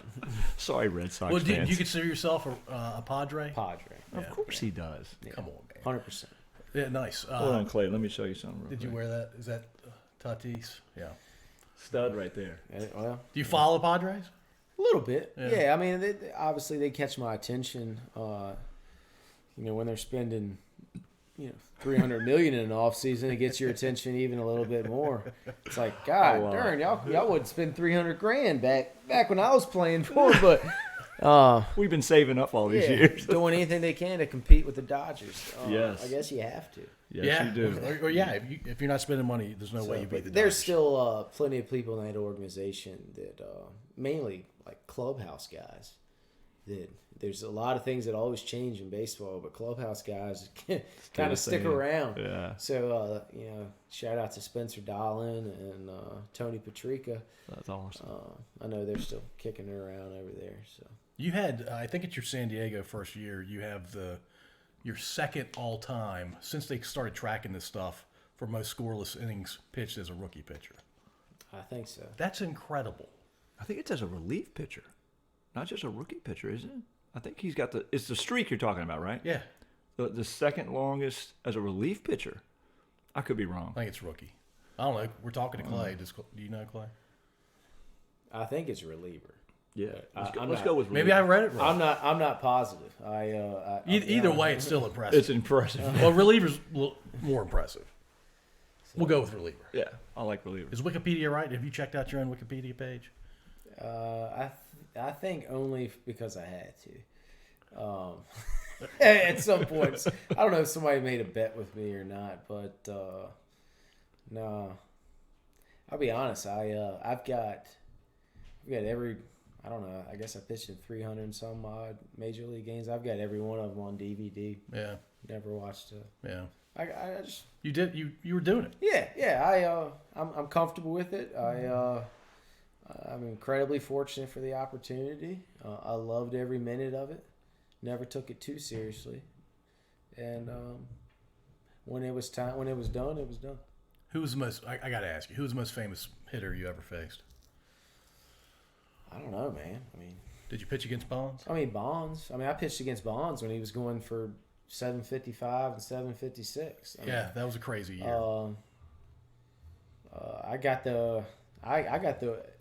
Sorry, Red Sox Well, do fans. you consider yourself a Padre? Padre. Of course he does. Come on, man. 100%. Yeah, nice. Hold on, Clay. Let me show you something. Real Did you quick. wear that? Is that Tatis? Yeah. Stud right there? Well, Do you follow Padres? a little bit. Yeah. Yeah, I mean, obviously they catch my attention. When they're spending, $300 million in an off season, it gets your attention even a little bit more. It's like, God darn, y'all wouldn't spend $300,000 back when I was playing for, but We've been saving up all these yeah, years. doing anything they can to compete with the Dodgers. Yes. I guess you have to. Yes, you do. Or yeah, if you're not spending money, there's no way you beat the There's Dodgers. still plenty of people in that organization that mainly like clubhouse guys. That there's a lot of things that always change in baseball, but clubhouse guys kind of stick same. around. Yeah. So shout out to Spencer Dolan and Tony Patrica. That's awesome. I know they're still kicking it around over there. So You had, I think it's your San Diego first year, you have your second all time since they started tracking this stuff for most scoreless innings pitched as a rookie pitcher. I think so. That's incredible. I think it's as a relief pitcher, not just a rookie pitcher, isn't it? I think he's got it's the streak you're talking about, right? Yeah, The second longest as a relief pitcher. I could be wrong. I think it's rookie. I don't know. We're talking to Clay. Do you know Clay? I think it's a reliever. Yeah. Let's I'm go not- with relief. Maybe I read it wrong. I'm not positive. Either way, it's still impressive. It's impressive. Well, reliever's more impressive. We'll go with reliever. Yeah, I like relievers. Is Wikipedia right? Have you checked out your own Wikipedia page? I think only because I had to. At some points, I don't know if somebody made a bet with me or not, but no. I'll be honest. I've got every. I don't know. I guess I pitched in 300 and some odd major league games. I've got every one of them on DVD. Yeah, Never watched it. yeah. I just. You did. You were doing it. Yeah. I'm comfortable with it. I'm incredibly fortunate for the opportunity. I loved every minute of it. Never took it too seriously. And when it was done, it was done. Who was the most? I got to ask you. Who was the most famous hitter you ever faced? I don't know, man. I mean, Did you pitch against Bonds? Bonds. I pitched against Bonds when he was going for 755 and 756. Yeah, that was a crazy year. I got the.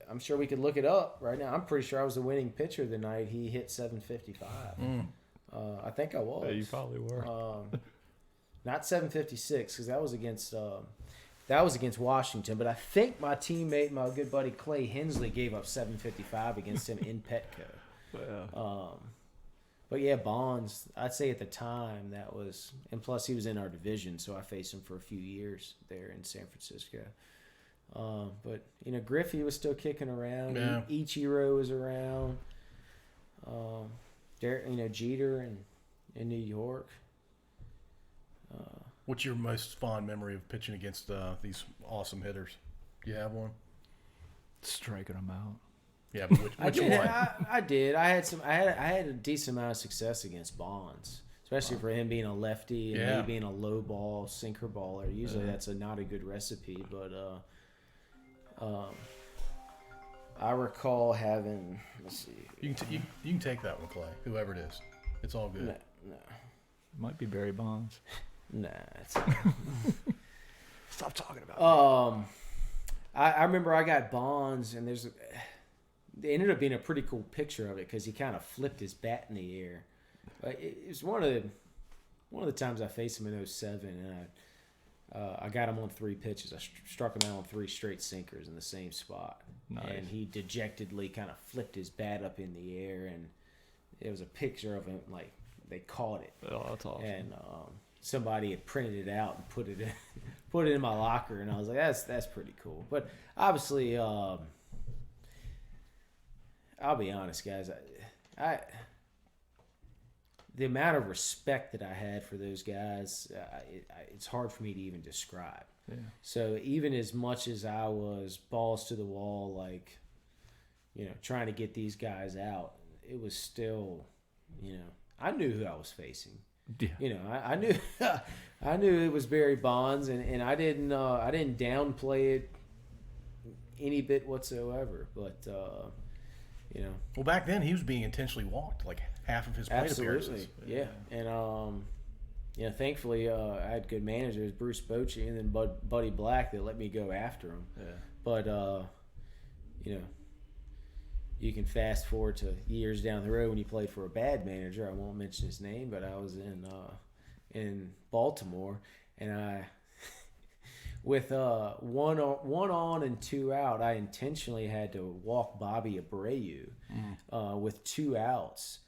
I'm sure we could look it up right now. I'm pretty sure I was the winning pitcher the night he hit 755. I think I was. Yeah, you probably were. Not 756 because that was against Washington. But I think my teammate, my good buddy Clay Hensley, gave up 755 against him in Petco. Yeah. But yeah, Bonds. I'd say at the time that was, and plus he was in our division, so I faced him for a few years there in San Francisco. But Griffey was still kicking around. Yeah. Ichiro was around. Jeter in New York. What's your most fond memory of pitching against these awesome hitters? Do you have one? Striking them out. Yeah, but which one? I did. I had a decent amount of success against Bonds, especially for him being a lefty and me being a low ball sinker baller. Usually that's not a good recipe, but I recall having. Let's see. You can take that one, Clay. Whoever it is, it's all good. No. Might be Barry Bonds. Nah. It's Stop talking about it. I remember I got Bonds, and it ended up being a pretty cool picture of it because he kind of flipped his bat in the air. But it was one of the times I faced him in 2007, and I got him on 3 pitches. I struck him out on 3 straight sinkers in the same spot. Nice. And he dejectedly kind of flipped his bat up in the air, and it was a picture of him, like, they caught it. Oh, that's awesome. And somebody had printed it out and put it in my locker, and I was like, that's pretty cool. But obviously, I'll be honest, guys, I the amount of respect that I had for those guys, it's hard for me to even describe. Yeah. So even as much as I was balls to the wall, like, trying to get these guys out, it was still, I knew who I was facing. Yeah. I knew it was Barry Bonds, and I didn't downplay it any bit whatsoever. But Well, back then he was being intentionally walked like half of his plate appearances. Yeah. And thankfully I had good managers, Bruce Bochy and then Buddy Black, that let me go after him. Yeah. But you can fast forward to years down the road when he played for a bad manager. I won't mention his name, but I was in Baltimore, and I with one on and 2 out, I intentionally had to walk Bobby Abreu with 2 outs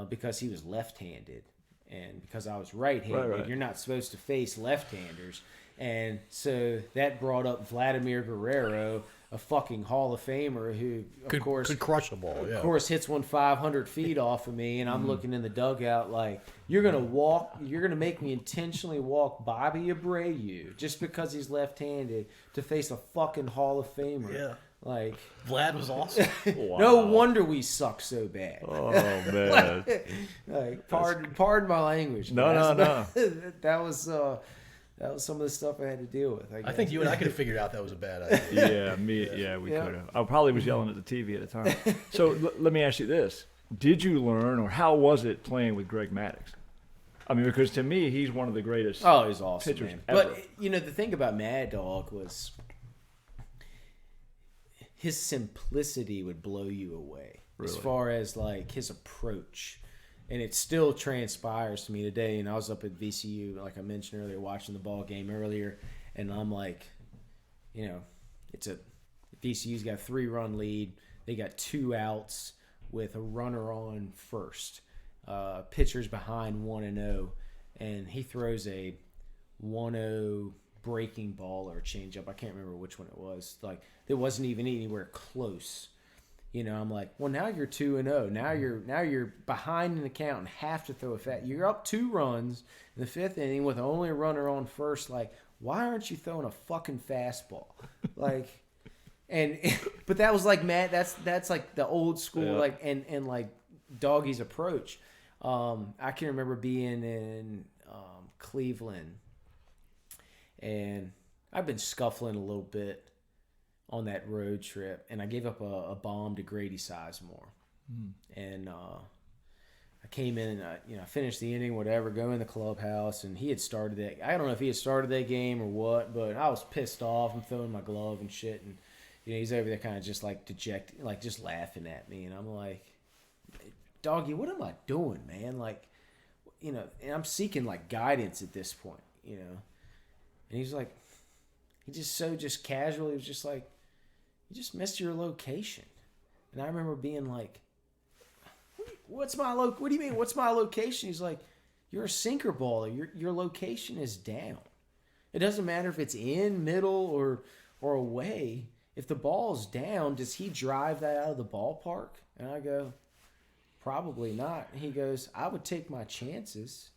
because he was left-handed, and because I was right-handed, right. You're not supposed to face left-handers, and so that brought up Vladimir Guerrero, a fucking Hall of Famer who, of course, could crush the ball. Yeah. Of course, hits one 500 feet off of me, and I'm looking in the dugout like, you're gonna make me intentionally walk Bobby Abreu just because he's left-handed to face a fucking Hall of Famer. Yeah. Like, Vlad was awesome. Wow. No wonder we suck so bad. Oh man. Like, pardon my language. No. That was some of the stuff I had to deal with. I think you and I could have figured out that was a bad idea. We could have. I probably was yelling at the TV at the time. So let me ask you this: did you learn, or how was it playing with Greg Maddux? I mean, because to me, he's one of the greatest. Oh, he's awesome, pitchers man. ever. But the thing about Mad Dog was his simplicity would blow you away, Really? as far as like his approach. And it still transpires to me today. And I was up at VCU, like I mentioned earlier, watching the ball game earlier, and I'm like, VCU's got a 3-run lead. They got 2 outs with a runner on first. Pitcher's behind 1-0, and he throws a 1-0 breaking ball or a changeup. I can't remember which one it was. Like, it wasn't even anywhere close. I'm like, well, now you're 2-0. Now you're behind in the count and have to throw a fat. You're up 2 runs in the 5th inning with only a runner on first. Like, why aren't you throwing a fucking fastball? Like, but that was like Matt. That's like the old school, like and like Doggy's approach. I can remember being in Cleveland, and I've been scuffling a little bit on that road trip, and I gave up a bomb to Grady Sizemore. And I came in and I finished the inning, whatever, go in the clubhouse, and he had started that. I don't know if he had started that game or what, but I was pissed off. I'm throwing my glove and shit, and he's over there kind of just like dejected, like just laughing at me, and I'm like, Doggy, what am I doing, man? Like, and I'm seeking like guidance at this point, and he's like, he just casually was just like, you just missed your location. And I remember being like, what do you mean, what's my location? He's like, you're a sinker baller. Your location is down. It doesn't matter if it's in, middle, or away. If the ball's down, does he drive that out of the ballpark? And I go, probably not. And he goes, I would take my chances.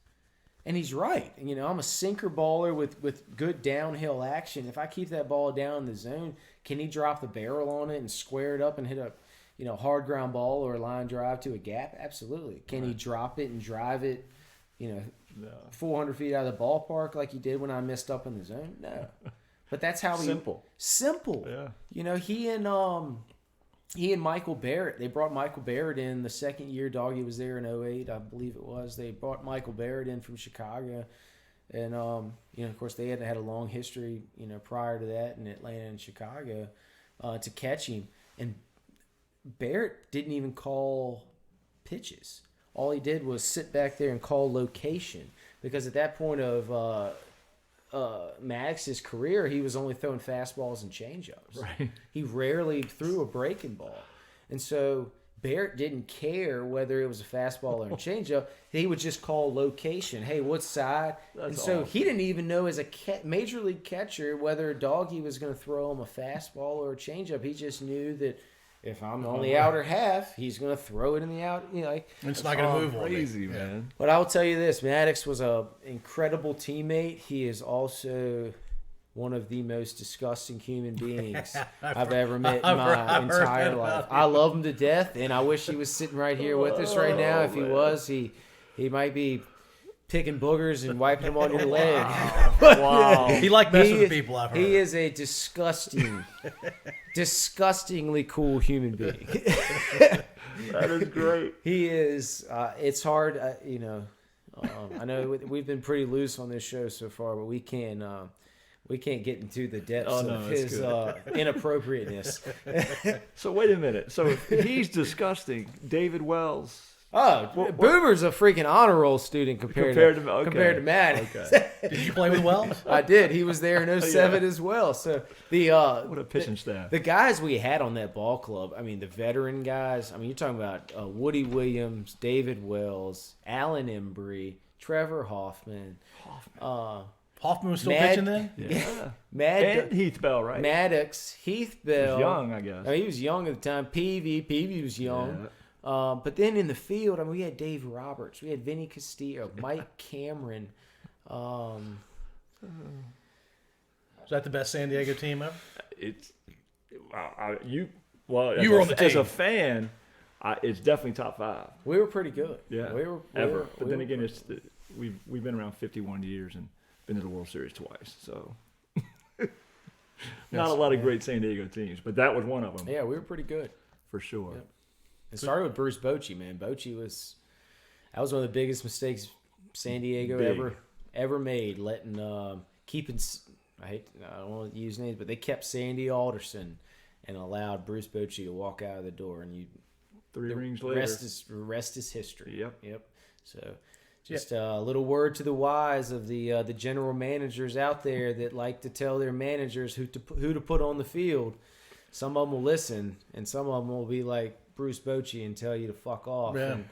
And he's right. I'm a sinker baller with good downhill action. If I keep that ball down in the zone, can he drop the barrel on it and square it up and hit a hard ground ball or a line drive to a gap? Absolutely. Can he drop it and drive it, 400 feet out of the ballpark like he did when I missed up in the zone? No. But that's how simple. Yeah. You know, he and Michael Barrett, they brought Michael Barrett in the second year Doggy was there in 08, I believe it was. They brought Michael Barrett in from Chicago. And, you know, of course, they had a long history, you know, prior to that in Atlanta and Chicago to catch him. And Barrett didn't even call pitches. All he did was sit back there and call location. Because at that point of Maddux's career, he was only throwing fastballs and changeups. Right. He rarely threw a breaking ball. And so Barrett didn't care whether it was a fastball or a changeup. He would just call location. Hey, what side? And so he didn't even know as a major league catcher whether Doggy was going to throw him a fastball or a changeup. He just knew that if I'm on the outer half, he's going to throw it in the out. You know, like, It's not going to move on me. Crazy, man. but I will tell you this: Maddux was an incredible teammate. He is also one of the most disgusting human beings I've ever met in my entire life. I love him to death, and I wish he was sitting right here with us right now. If he was, he might be picking boogers and wiping them on your leg. Wow. He liked messing with people, I've heard. He is a disgustingly cool human being. That is great. He is. It's hard, you know. I know we've been pretty loose on this show so far, but we can't get into the depths of his inappropriateness. So wait a minute. So if he's disgusting, David Wells. Oh, Boomer's a freaking honor roll student compared to Maddux. Okay. Did you play with Wells? I did. He was there in 07 as well. So What a pitching staff. the guys we had on that ball club, I mean, the veteran guys, I mean, you're talking about Woody Williams, David Wells, Alan Embry, Trevor Hoffman. Hoffman was still pitching then? Yeah. And Heath Bell, right? Maddux, Heath Bell. He was young, I guess. I mean, he was young at the time. Peavy was young. But then in the field, I mean, we had Dave Roberts. We had Vinny Castillo, Mike Cameron. Was that the best San Diego team ever? You were on the as team. a fan, it's definitely top 5. We were pretty good. Yeah, Ever. But then again, we've been around 51 years and been to the World Series twice. So not a lot of great San Diego teams, but that was one of them. Yeah, we were pretty good. For sure. Yep. It started with Bruce Bochy, man. Bochy was one of the biggest mistakes San Diego ever made, letting keeping. I don't want to use names, but they kept Sandy Alderson and allowed Bruce Bochy to walk out of the door, and 3 rings later. Rest is history. Yep. So, just a little word to the wise of the general managers out there that like to tell their managers who to put on the field. Some of them will listen, and some of them will be like Bruce Bochy and tell you to fuck off and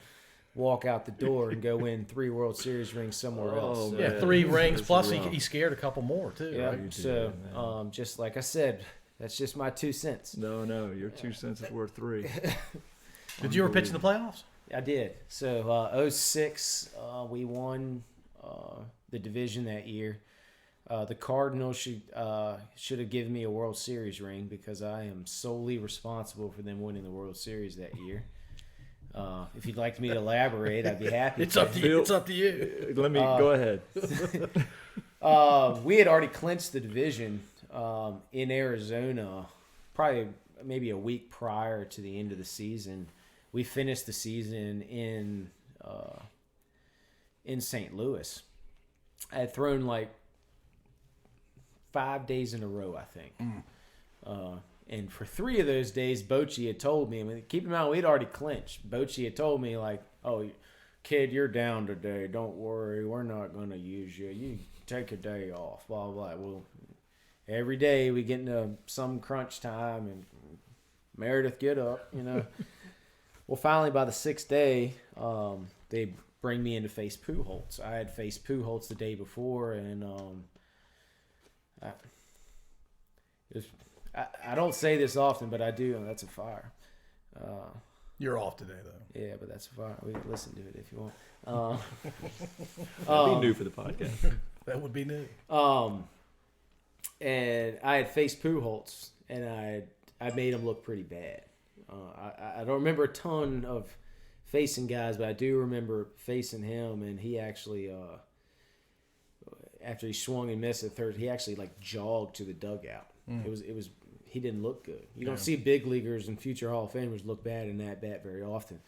walk out the door and go win 3 World Series rings somewhere else. So, Yeah, 3 rings, plus he scared a couple more, too. yeah. Right? So, just like I said, that's just my 2 cents. No, your 2 cents is worth 3. Did you ever pitch in the playoffs? I did. So, 06, we won the division that year. The Cardinals should have given me a World Series ring because I am solely responsible for them winning the World Series that year. If you'd like me to elaborate, I'd be happy. It's up to you. It's up to you. Let me go ahead. We had already clinched the division in Arizona, probably maybe a week prior to the end of the season. We finished the season in St. Louis. I had thrown like 5 days in a row, I think. And for 3 of those days, Bochy had told me, I mean, keep in mind, we'd already clinched. Bochy had told me, like, oh, kid, you're down today. Don't worry. We're not going to use you. You take a day off, blah, blah. Well, every day we get into some crunch time and Meredith, get up, you know. Well, finally, by the 6th day, they bring me in to face Pujols. I had faced Pujols the day before, and I don't say this often, but I do, and that's a fire. You're off today, though. Yeah, but that's a fire. We can listen to it if you want. That'd be new for the podcast. That would be new. And I had faced Pujols, and I made him look pretty bad. I don't remember a ton of facing guys, but I do remember facing him, and he actually after he swung and missed at third, he actually like jogged to the dugout. It was he didn't look good. You don't see big leaguers and future Hall of Famers look bad in that bat very often.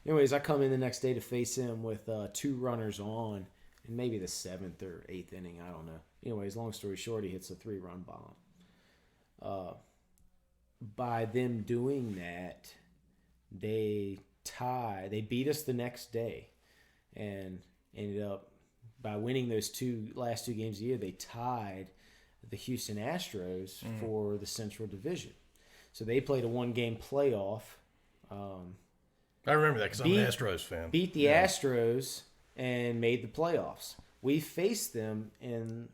Anyways, I come in the next day to face him with 2 runners on, in maybe the 7th or 8th inning. I don't know. Anyways, long story short, he hits a 3-run bomb. By them doing that, they beat us the next day, and ended up by winning those last two games of the year. They tied the Houston Astros for the Central Division. So they played a 1-game playoff. I remember that because I'm an Astros fan. Beat the Astros and made the playoffs. We faced them in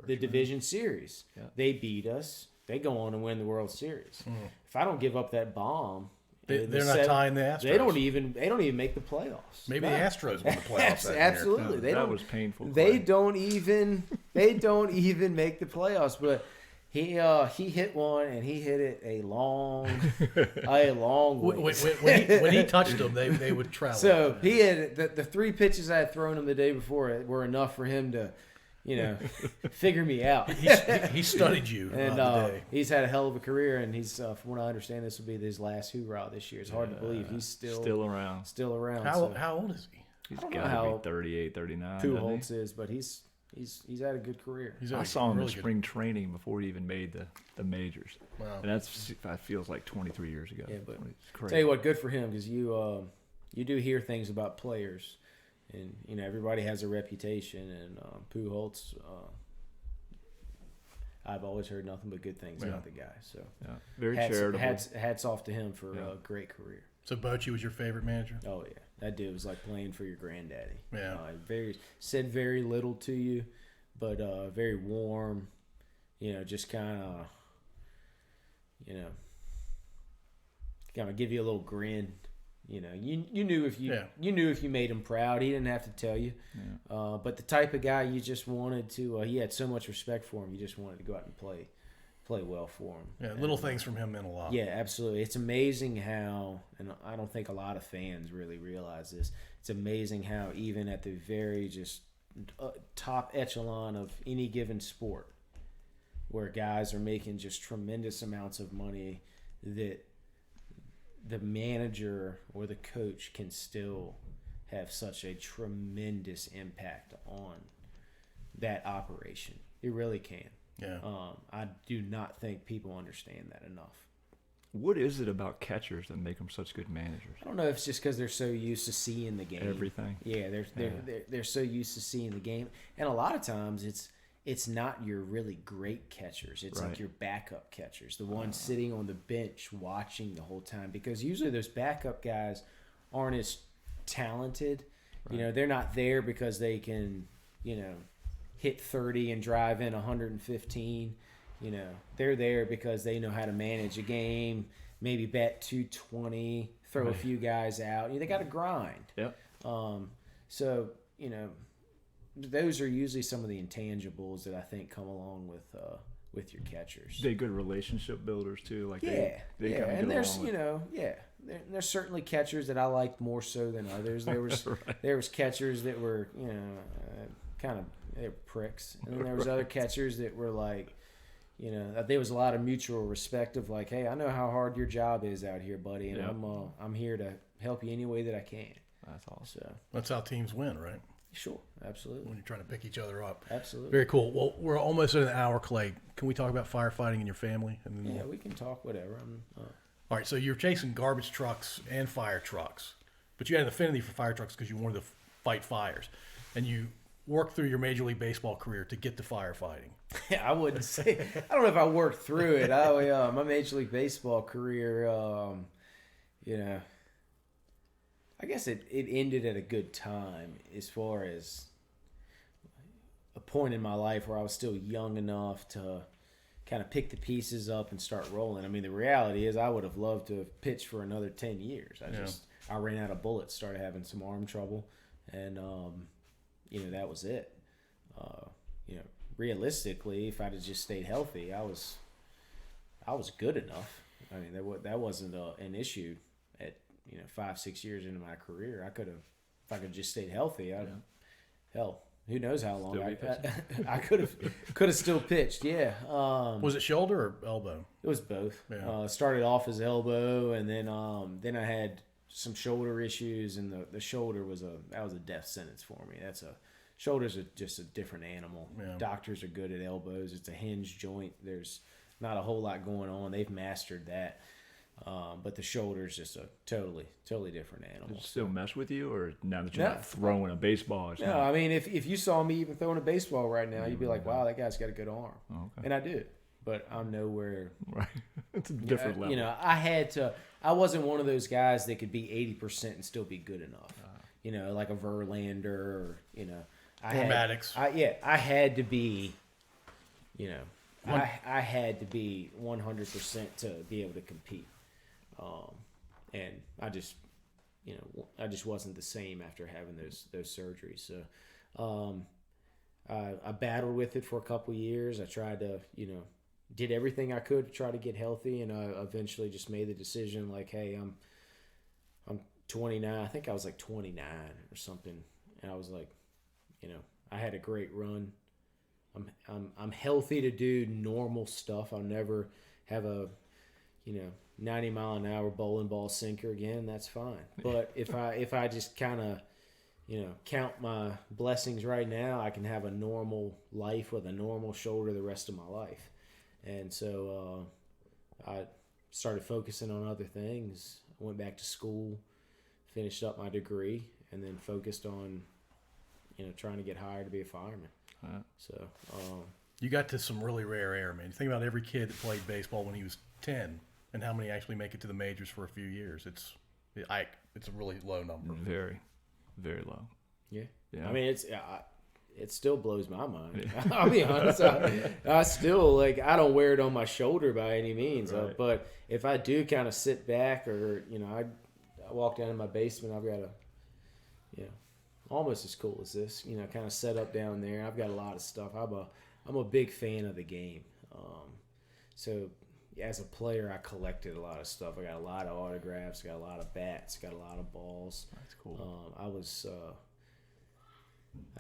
the division series. Yeah. They beat us. They go on and win the World Series. If I don't give up that bomb, they're not tying the Astros. They don't even make the playoffs. Maybe the Astros won the playoffs. Absolutely, that was painful. They don't even make the playoffs. But he hit one, and he hit it a long way. When he touched them, they would travel. So he had the 3 pitches I had thrown him the day before were enough for him to, figure me out. He studied you. And the day. He's had a hell of a career, and he's from what I understand, this will be his last hoorah this year. It's hard to believe he's still around. How old is he? He's got to be 38, 39. Pujols is, but he's had a good career. I saw him in spring training before he even made the majors. Wow. And that feels like 23 years ago. Yeah, but it's crazy. Tell you what, good for him, because you do hear things about players, and everybody has a reputation, and Pujols, I've always heard nothing but good things about the guy. So very charitable. Hats off to him for a great career. So Bochy was your favorite manager? Oh yeah, that dude was like playing for your granddaddy. Yeah, said very little to you, but very warm. Just kind of give you a little grin. You knew if you made him proud, he didn't have to tell you. Yeah. But the type of guy you just wanted to, he had so much respect for him. You just wanted to go out and play well for him. Yeah, little things from him meant a lot. Yeah, absolutely. It's amazing how, and I don't think a lot of fans really realize this. It's amazing how even at the very just top echelon of any given sport, where guys are making just tremendous amounts of money, that the manager or the coach can still have such a tremendous impact on that operation. It really can. Yeah. I do not think people understand that enough. What is it about catchers that make them such good managers? I don't know if it's just because they're so used to seeing the game. Everything. Yeah, they're so used to seeing the game, and a lot of times it's not your really great catchers. It's like your backup catchers, the ones sitting on the bench watching the whole time, because usually those backup guys aren't as talented. Right. They're not there because they can, hit 30 and drive in 115. They're there because they know how to manage a game, maybe bat 220, throw a few guys out. They got to grind. Yep. So, those are usually some of the intangibles that I think come along with your catchers. They're good relationship builders too. Like they and there's there's certainly catchers that I liked more so than others. There was there was catchers that were kind of, they were pricks, and then there was other catchers that were like, there was a lot of mutual respect of like, hey, I know how hard your job is out here, buddy, and I'm here to help you any way that I can. That's awesome. So that's how teams win, right? Sure, absolutely. When you're trying to pick each other up. Absolutely. Very cool. Well, we're almost at an hour, Clay. Can we talk about firefighting in your family? And then we can talk whatever. All right, so you're chasing garbage trucks and fire trucks, but you had an affinity for fire trucks because you wanted to fight fires, and you worked through your Major League Baseball career to get to firefighting. I wouldn't say. I don't know if I worked through it. My Major League Baseball career, I guess it ended at a good time, as far as a point in my life where I was still young enough to kind of pick the pieces up and start rolling. I mean, the reality is I would have loved to have pitched for another 10 years. I ran out of bullets, started having some arm trouble, and that was it. Realistically, if I'd have just stayed healthy, I was good enough. I mean, that wasn't an issue at 5-6 years into my career. I could have, if I could just stayed healthy, who knows how long. Still be pitching? I could have still pitched. Yeah. Was it shoulder or elbow? It was both. Yeah. Started off as elbow, and then I had some shoulder issues, and the shoulder was a death sentence for me. Shoulders are just a different animal. Yeah. Doctors are good at elbows. It's a hinge joint. There's not a whole lot going on. They've mastered that. But the shoulder is just a totally different animal. Does it still mess with you, or now that you're not throwing a baseball? It's No, not... I mean, if you saw me even throwing a baseball right now, you'd be like, wow, that guy's got a good arm. Oh, okay. And I do. But I'm nowhere. Right. It's a different level. You know, I wasn't one of those guys that could be 80% and still be good enough. You know, like a Verlander or, you know. Maddux. I had to be, you know, I had to be 100% to be able to compete. And I just wasn't the same after having those surgeries. So, I battled with it for a couple of years. I tried to, you know, did everything I could to try to get healthy, and I eventually just made the decision like, hey, I'm 29. I think I was like 29 or something, and I was like, you know, I had a great run. I'm healthy to do normal stuff. I'll never have a, you know, 90-mile-an-hour bowling ball sinker again. That's fine. But if I just kind of, you know, count my blessings right now, I can have a normal life with a normal shoulder the rest of my life. And so I started focusing on other things. I went back to school, finished up my degree, and then focused on, you know, trying to get hired to be a fireman. So you got to some really rare air, man. You think about every kid that played baseball when he was 10 and how many actually make it to the majors for a few years. It's a really low number. Very, very low. Yeah. Yeah. I mean, it still blows my mind. I'll be honest. I still, like, I don't wear it on my shoulder by any means. Right. But if I do kind of sit back, or, you know, I walk down in my basement, I've got a, you know, almost as cool as this, you know, kind of set up down there. I've got a lot of stuff. I'm a big fan of the game. So as a player, I collected a lot of stuff. I got a lot of autographs, got a lot of bats, got a lot of balls. That's cool.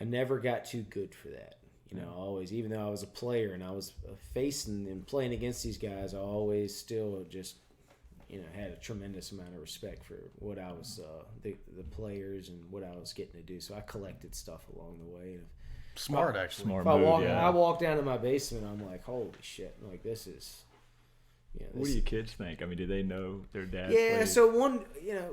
I never got too good for that. You know, always, even though I was a player and I was facing and playing against these guys, I always still just, you know, had a tremendous amount of respect for what I was, the players and what I was getting to do. So I collected stuff along the way. And Smart, actually. Smart if move, I walk down to my basement, I'm like, holy shit! Like, this is. Yeah. What do your kids think? I mean, do they know their dad? Yeah. played? So one, you know,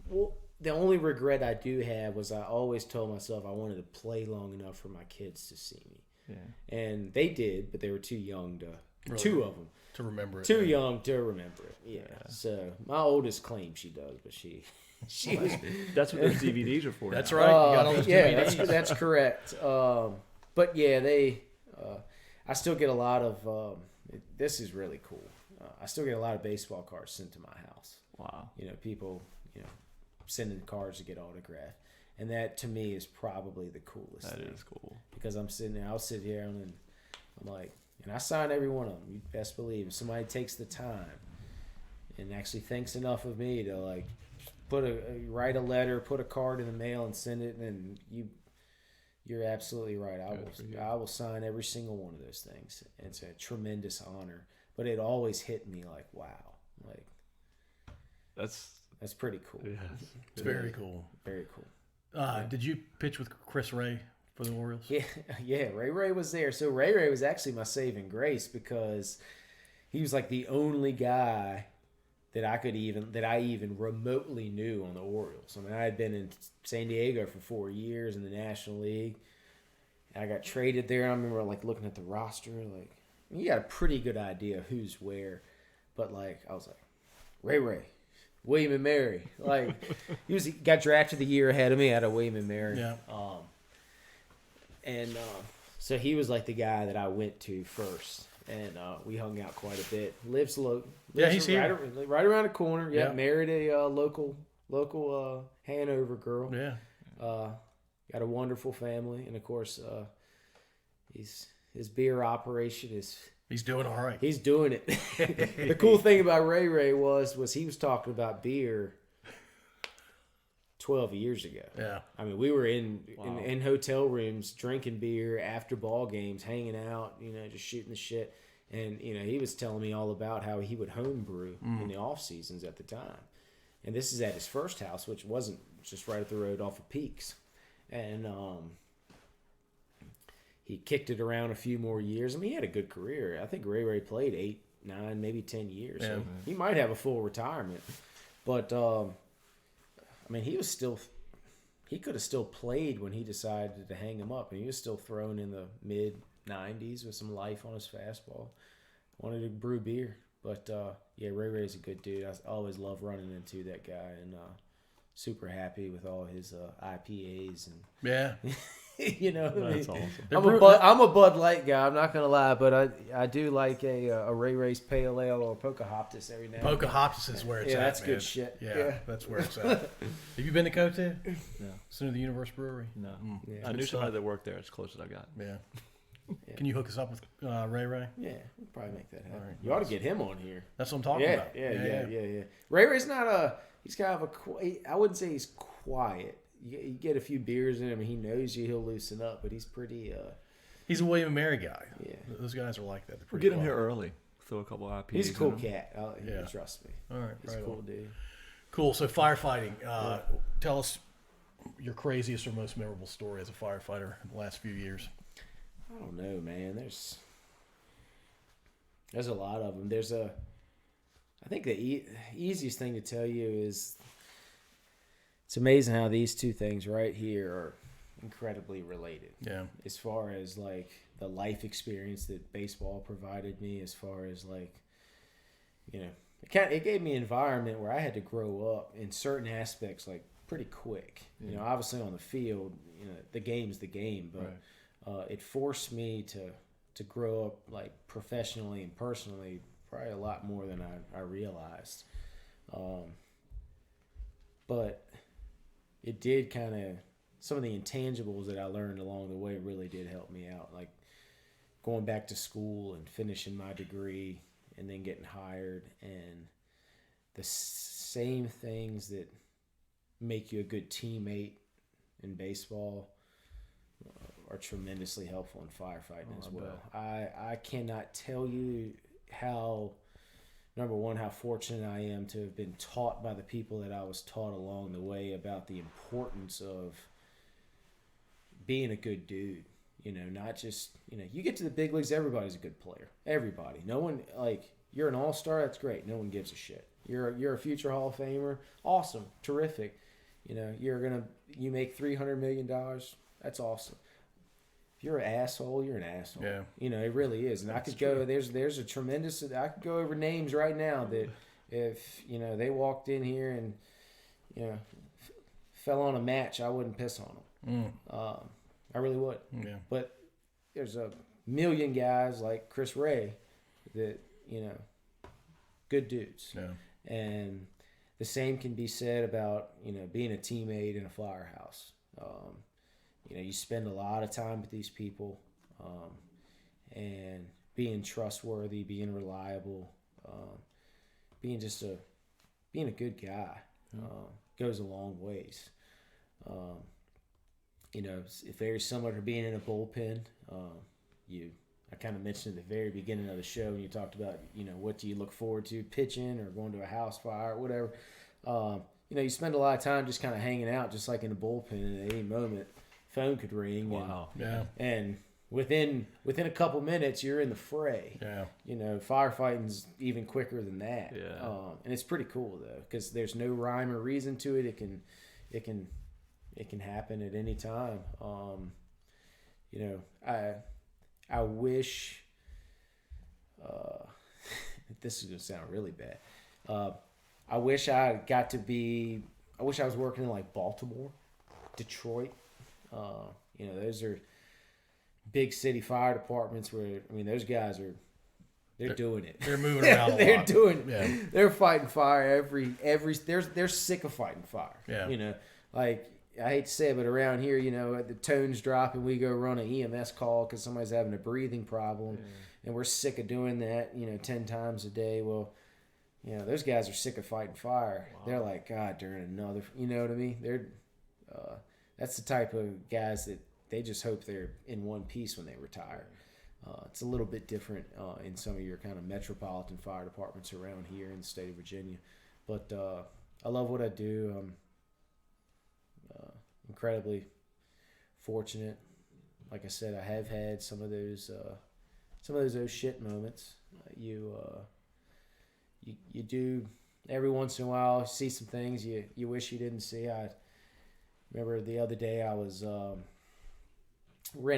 well, the only regret I do have was I always told myself I wanted to play long enough for my kids to see me. Yeah. And they did, but they were too young to. Really? Two of them. To remember it. Too young to remember it. Yeah. So my oldest claims she does, but she was. That's what those DVDs are for. That's now. right. You got all those DVDs. That's correct. But yeah, I still get a lot of. This is really cool. I still get a lot of baseball cards sent to my house. Wow. You know, people, you know, sending cards to get autographed, and that to me is probably the coolest. That thing. is cool. Because I'm sitting there, I'll sit here and I'm like, and I sign every one of them. You best believe if somebody takes the time and actually thinks enough of me to like write a letter, put a card in the mail, and send it, then you're absolutely right. I will sign every single one of those things. It's a tremendous honor. But it always hit me like, wow, like That's pretty cool. yeah, It's very cool. Very cool. Did you pitch with Chris Ray for the Orioles? Yeah. Ray was there. So Ray was actually my saving grace because he was like the only guy that I even remotely knew on the Orioles. I mean, I had been in San Diego for 4 years in the National League. I got traded there. I remember like looking at the roster, like you got a pretty good idea who's where, but like I was like, Ray, William and Mary, like he got drafted the year ahead of me out of William and Mary. Yeah. So he was like the guy that I went to first, and we hung out quite a bit. Lives he's here. right around the corner. Yeah, Yeah. married a local Hanover girl. Yeah. Got a wonderful family, and of course, his beer operation is. He's doing all right. He's doing it. The cool thing about Ray was he was talking about beer 12 years ago. Yeah. I mean, we were in Wow. in hotel rooms drinking beer after ball games, hanging out, just shooting the shit. And, he was telling me all about how he would home brew in the off seasons at the time. And this is at his first house, which wasn't just right up the road off of Peaks. And he kicked it around a few more years. I mean, he had a good career. I think Ray played 8, 9, maybe 10 years. Yeah. So he might have a full retirement. But, I mean, he could have still played when he decided to hang him up. And he was still throwing in the mid-90s with some life on his fastball. Wanted to brew beer. But, yeah, Ray's a good dude. I always love running into that guy. And super happy with all his IPAs. And Yeah. That's awesome. I'm a Bud Light guy. I'm not gonna lie, but I do like a Ray's Pale Ale or Pocahontas every now and then. Pocahontas is where it's at. That's man. good shit. Yeah, that's where it's at. Have you been to Cote? No. Center of the Universe Brewery? No. Yeah. I knew Good somebody stuff. that worked there. It's close as I got. Yeah. Yeah. Can you hook us up with Ray? Yeah, we'll probably make that happen. All right. You ought to get him on here. That's what I'm talking about. Yeah. Ray's not he's kind of I wouldn't say he's quiet. You get a few beers in him and he knows you, he'll loosen up, but he's pretty He's a William and Mary guy. Yeah. Those guys are like that. They're We'll pretty get him quiet. here early. Throw a couple IPAs. he's a cool in him. cat. Yeah. Trust me. All right, He's right a cool on. dude. Cool. So firefighting. Tell us your craziest or most memorable story as a firefighter in the last few years. I don't know, man. There's a lot of them. I think the easiest thing to tell you is it's amazing how these two things right here are incredibly related. Yeah. As far as like the life experience that baseball provided me, as far as like, it gave me an environment where I had to grow up in certain aspects like pretty quick. Yeah. Obviously on the field, the game's the game, but it forced me to grow up like professionally and personally probably a lot more than I realized. But it did kind of, some of the intangibles that I learned along the way really did help me out. Like going back to school and finishing my degree and then getting hired, and the same things that make you a good teammate in baseball are tremendously helpful in firefighting as well. I cannot tell you how, number one, how fortunate I am to have been taught by the people that I was taught along the way about the importance of being a good dude. Not just, you get to the big leagues, everybody's a good player. Everybody. No one, like, you're an all-star, that's great. No one gives a shit. You're a future Hall of Famer, awesome, terrific. You make $300 million, that's awesome. If you're an asshole, you're an asshole. Yeah. It really is. And I could go, there's a tremendous, I could go over names right now that if, they walked in here and, fell on a match, I wouldn't piss on them. I really would. Yeah. But there's a million guys like Chris Ray that, good dudes. Yeah. And the same can be said about, being a teammate in a firehouse. You spend a lot of time with these people, and being trustworthy, being reliable, being a good guy, goes a long ways. It's very similar to being in a bullpen. I kind of mentioned at the very beginning of the show when you talked about, what do you look forward to, pitching or going to a house fire or whatever. You spend a lot of time just kind of hanging out, just like in the bullpen, and at any moment, phone could ring. Wow. And within a couple minutes, you're in the fray. Yeah. Firefighting's even quicker than that. Yeah. And it's pretty cool though, because there's no rhyme or reason to it. It can happen at any time. I wish. This is gonna sound really bad. I wish I was working in like Baltimore, Detroit. Those are big city fire departments where, those guys they're doing it. They're moving around a lot. They're doing it. Yeah. They're fighting fire they're sick of fighting fire. Yeah. Like, I hate to say it, but around here, the tones drop and we go run an EMS call because somebody's having a breathing problem, and we're sick of doing that, 10 times a day. Well, those guys are sick of fighting fire. Wow. They're like, God, during another, you know what I mean? that's the type of guys that they just hope they're in one piece when they retire. It's a little bit different in some of your kind of metropolitan fire departments around here in the state of Virginia. But I love what I do. I'm incredibly fortunate. Like I said, I have had some of those shit moments. You do every once in a while see some things you wish you didn't see. I remember the other day I was in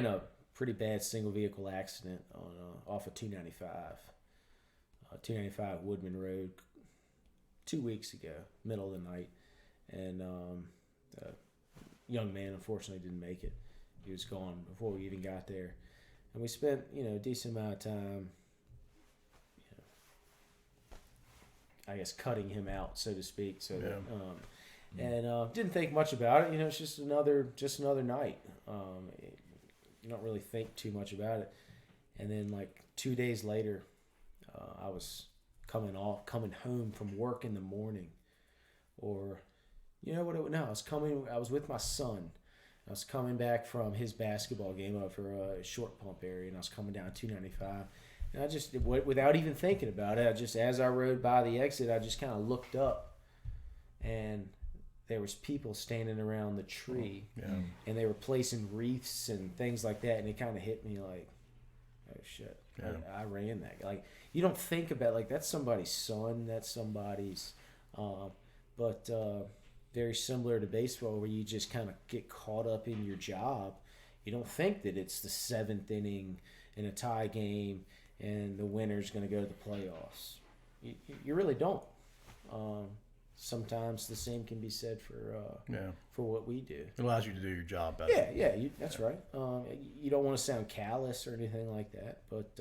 a pretty bad single vehicle accident on off of 295 Woodman Road 2 weeks ago, middle of the night, and a young man unfortunately didn't make it. He was gone before we even got there, and we spent a decent amount of time, I guess, cutting him out, so to speak. So that, and didn't think much about it. It's just another night. You don't really think too much about it. And then like 2 days later, I was coming home from work in the morning, or I was with my son. I was coming back from his basketball game over a short pump area, and I was coming down 295. And I just, without even thinking about it, as I rode by the exit, I just kind of looked up, and there was people standing around the tree, and they were placing wreaths and things like that, and it kind of hit me like, oh shit, I ran that. Like, you don't think about like that's somebody's son, that's somebody's, but very similar to baseball where you just kind of get caught up in your job. You don't think that it's the seventh inning in a tie game and the winner's going to go to the playoffs. You really don't. Sometimes the same can be said for what we do. It allows you to do your job better. That's right. You don't want to sound callous or anything like that, but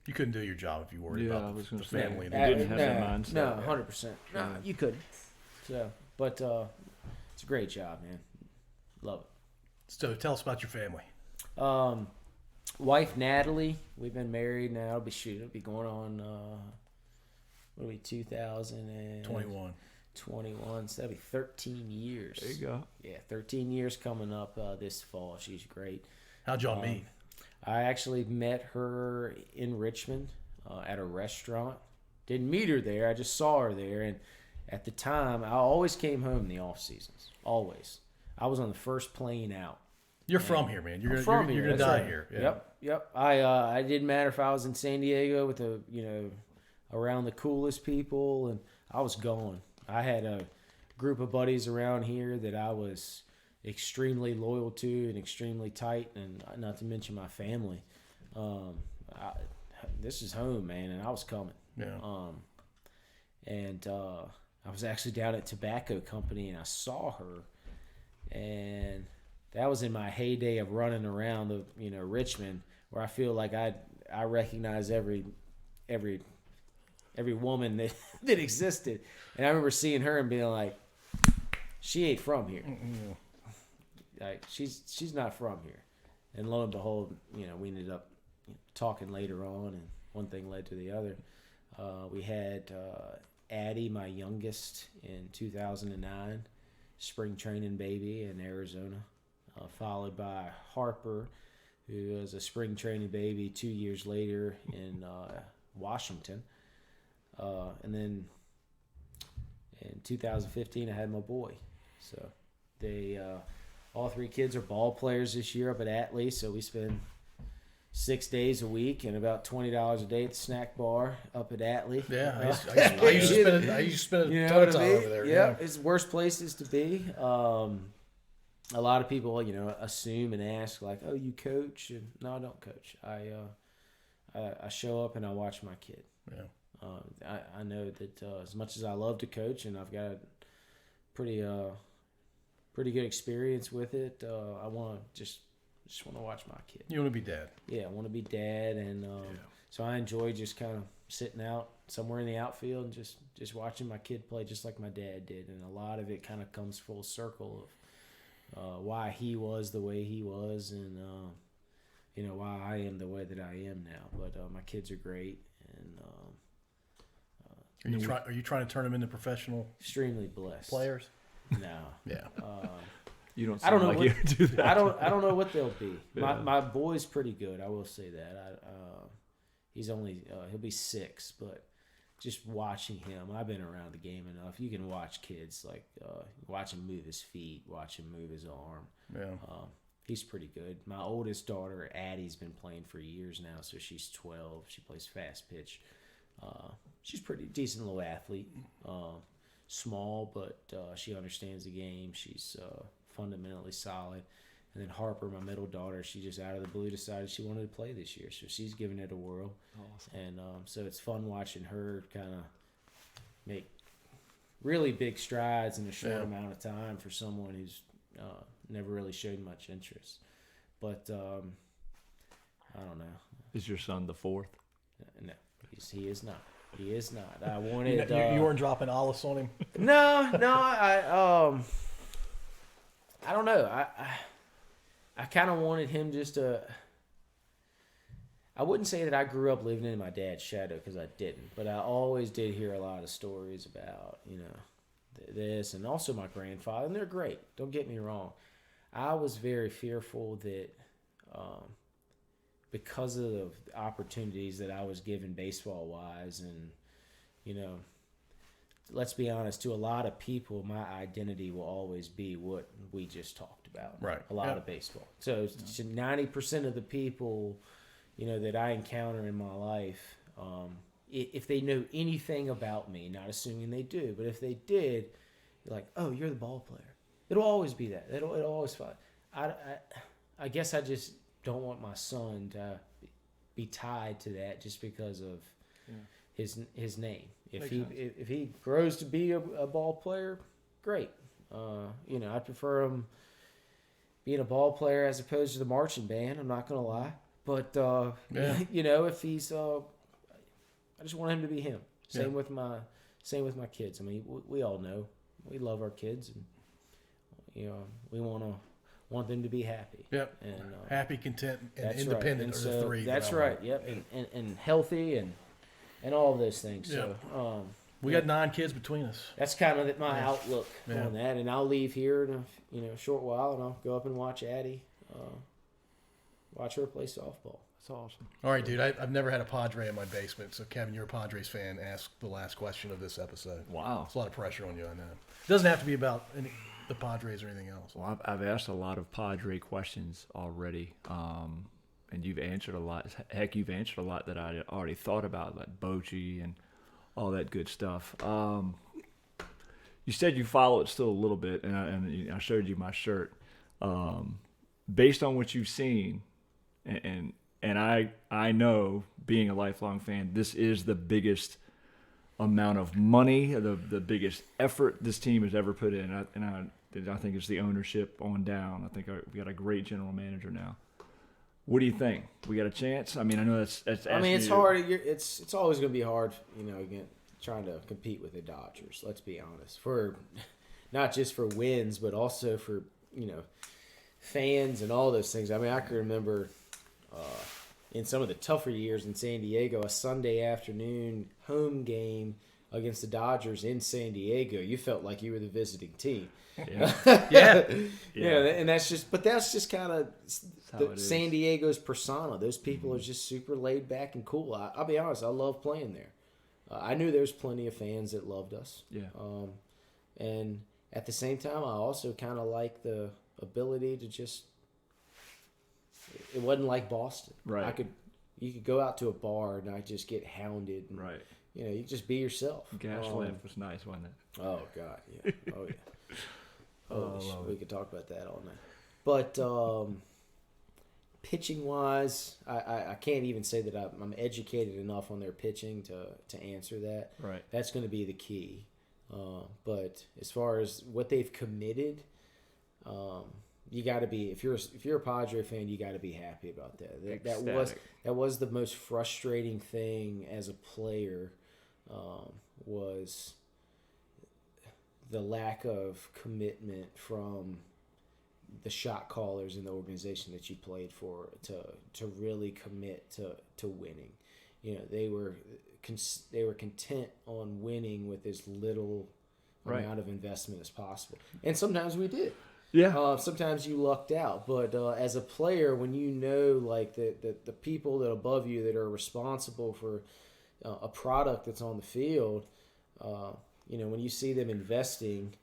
you couldn't do your job if you worried about the family. You didn't have that mindset. No, 100%. No, you couldn't. So, but it's a great job, man. Love it. So tell us about your family. Wife Natalie, we've been married now. It'll be going on 2021. 21, so that'll be 13 years. There you go. Yeah, 13 years coming up this fall. She's great. How'd y'all meet? I actually met her in Richmond at a restaurant. Didn't meet her there. I just saw her there, and at the time, I always came home in the off seasons. Always. I was on the first plane out. You're from here, man. You're gonna die here. Yeah. Yep. I didn't matter if I was in San Diego with around the coolest people, and I was gone. I had a group of buddies around here that I was extremely loyal to and extremely tight, and not to mention my family. This is home, man, and I was coming. Yeah. I was actually down at Tobacco Company, and I saw her, and that was in my heyday of running around Richmond, where I feel like I recognize every woman that existed. And I remember seeing her and being like, she ain't from here. Like, she's not from here. And lo and behold, we ended up talking later on, and one thing led to the other. We had Addie, my youngest, in 2009, spring training baby in Arizona, followed by Harper, who was a spring training baby 2 years later in Washington. And then in 2015, I had my boy. So they, all three kids are ball players this year up at Atlee. So we spend 6 days a week and about $20 a day at the snack bar up at Atlee. Yeah, I used to spend a ton of time over there. Yeah, it's the worst places to be. A lot of people, assume and ask like, "Oh, you coach?" And no, I don't coach. I show up and I watch my kid. Yeah. I know that as much as I love to coach, and I've got a pretty good experience with it, I want to just want to watch my kid. You want to be dad. Yeah, I want to be dad, and so I enjoy just kind of sitting out somewhere in the outfield and just watching my kid play just like my dad did. And a lot of it kind of comes full circle of why he was the way he was, and why I am the way that I am now. But my kids are great, and Are you trying to turn them into professional extremely blessed players? No. Yeah. You don't. I don't seem know like what, you do that. I don't know what they'll be. Yeah. My boy's pretty good. I will say that. He's only he'll be 6, but just watching him, I've been around the game enough. You can watch kids like watch him move his feet, watch him move his arm. Yeah. He's pretty good. My oldest daughter, Addie's been playing for years now, so she's 12. She plays fast pitch. She's pretty decent little athlete. Small, but she understands the game. She's fundamentally solid. And then Harper, my middle daughter, she just out of the blue decided she wanted to play this year, so she's giving it a whirl. Awesome. And so it's fun watching her kind of make really big strides in a short amount of time for someone who's never really showed much interest. But I don't know. Is your son the 4th? No, he is not. He is not. I wanted. You weren't dropping Alice on him. No. I don't know. I kind of wanted him just to. I wouldn't say that I grew up living in my dad's shadow because I didn't, but I always did hear a lot of stories about this, and also my grandfather, and they're great. Don't get me wrong. I was very fearful that because of the opportunities that I was given baseball wise, and let's be honest, to a lot of people, my identity will always be what we just talked about. Right. A lot of baseball. So 90% of the people, that I encounter in my life, if they know anything about me, not assuming they do, but if they did, you're like, oh, you're the ball player. It'll always be that. It'll always find. I guess I just don't want my son to be tied to that just because of his name. If he grows to be a ball player, great. I'd prefer him being a ball player as opposed to the marching band. I'm not gonna lie, but if he's, I just want him to be him. Same with my kids. I mean, we all know we love our kids, and we want them to be happy. Yep. And happy, content, and that's independent right. are the three. That's right. Yep. And healthy and all of those things. Yep. So we got 9 kids between us. that's kind of my outlook on that. And I'll leave here in a short while, and I'll go up and watch Addie, watch her play softball. That's awesome. All right, dude. I've never had a Padre in my basement, so Kevin, you're a Padres fan. Ask the last question of this episode. Wow. It's a lot of pressure on you, I know. It doesn't have to be about the Padres or anything else. Well, I've asked a lot of Padre questions already, and you've answered a lot. Heck, you've answered a lot that I already thought about, like Bochy and all that good stuff. You said you follow it still a little bit, and I showed you my shirt. Based on what you've seen, and I know, being a lifelong fan, this is the biggest amount of money, the biggest effort this team has ever put in. I think it's the ownership on down. I think we got a great general manager now. What do you think? We got a chance? I mean, I know that's. I mean, it's hard. It's always going to be hard. Again, trying to compete with the Dodgers. Let's be honest. For not just for wins, but also for fans and all those things. I mean, I can remember in some of the tougher years in San Diego, a Sunday afternoon home game against the Dodgers in San Diego. You felt like you were the visiting team. Yeah. And that's just kind of San Diego's persona. Those people are just super laid back and cool. I'll be honest, I love playing there. I knew there was plenty of fans that loved us. Yeah. And at the same time, I also kind of like the ability to just. It wasn't like Boston. Right. You could go out to a bar and I just get hounded. And, right. You just be yourself. Gas lamp was nice, wasn't it? Oh God, yeah. Oh yeah. We could talk about that all night. But pitching wise, I can't even say that I'm educated enough on their pitching to answer that. Right. That's going to be the key. But as far as what they've committed, you got to be if you're a Padre fan, you got to be happy about that. That was the most frustrating thing as a player. Was the lack of commitment from the shot callers in the organization that you played for to really commit to winning. They were content on winning with as little amount of investment as possible, and sometimes we did. Yeah. Sometimes you lucked out, but as a player, when you know like the people that above you that are responsible for a product that's on the field, when you see them investing,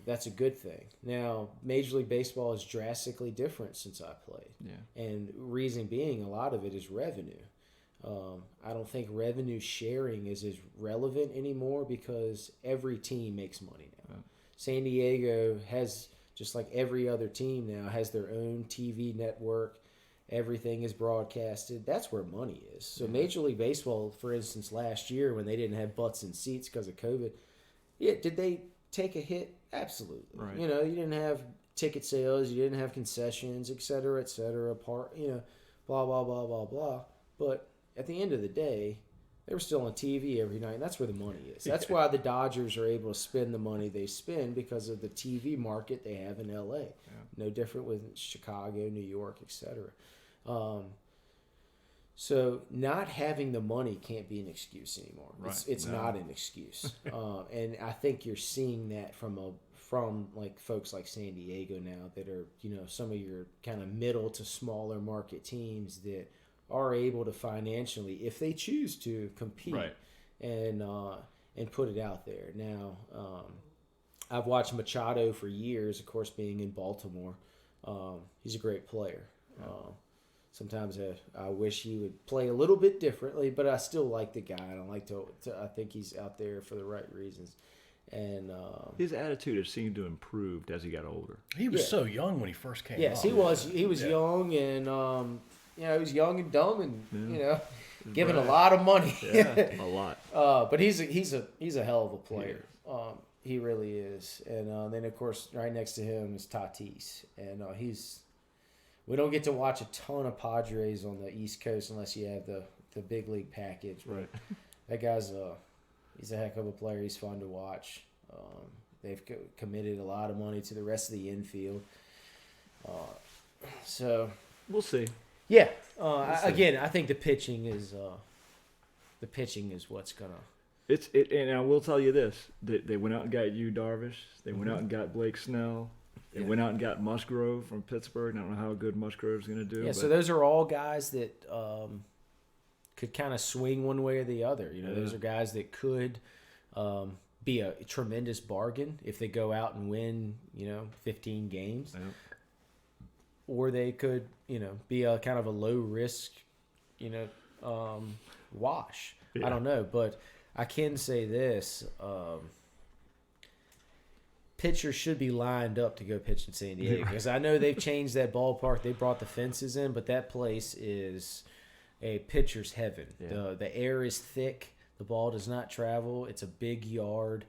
that's a good thing. Now, Major League Baseball is drastically different since I played, and reason being, a lot of it is revenue. I don't think revenue sharing is as relevant anymore because every team makes money now. Right. San Diego has, just like every other team now, has their own TV network. Everything is broadcasted. That's where money is. So Major League Baseball, for instance, last year when they didn't have butts in seats because of COVID, did they take a hit? Absolutely. Right. You didn't have ticket sales, you didn't have concessions, et cetera, blah, blah, blah, blah, blah. But at the end of the day, they were still on TV every night, and that's where the money is. That's why the Dodgers are able to spend the money they spend, because of the TV market they have in L.A. Yeah. No different with Chicago, New York, et cetera. So not having the money can't be an excuse anymore. Right. It's not an excuse. And I think you're seeing that from like folks like San Diego now that are, some of your kind of middle to smaller market teams that are able to financially, if they choose to, compete and put it out there. Now, I've watched Machado for years, of course, being in Baltimore. He's a great player. Sometimes I wish he would play a little bit differently, but I still like the guy. I don't like to I think he's out there for the right reasons. And his attitude has seemed to improve as he got older. He was so young when he first came. Yes, he was. He was young, and he was young and dumb, and giving a lot of money. A lot. But he's a hell of a player. He really is. And then of course, right next to him is Tatis, and we don't get to watch a ton of Padres on the East Coast unless you have the big league package. Right. That guy's he's a heck of a player. He's fun to watch. They've committed a lot of money to the rest of the infield. So we'll see. Yeah. Again, I think the pitching is what's gonna. And I will tell you this: they went out and got Yu Darvish. They went out and got Blake Snell. They went out and got Musgrove from Pittsburgh. I don't know how good Musgrove's going to do. Yeah. So those are all guys that could kind of swing one way or the other. Those are guys that could be a tremendous bargain if they go out and win, 15 games. Yeah. Or they could, be a kind of a low risk, wash. Yeah. I don't know, but I can say this: pitchers should be lined up to go pitch in San Diego, because I know they've changed that ballpark. They brought the fences in, but that place is a pitcher's heaven. Yeah. The air is thick. The ball does not travel. It's a big yard.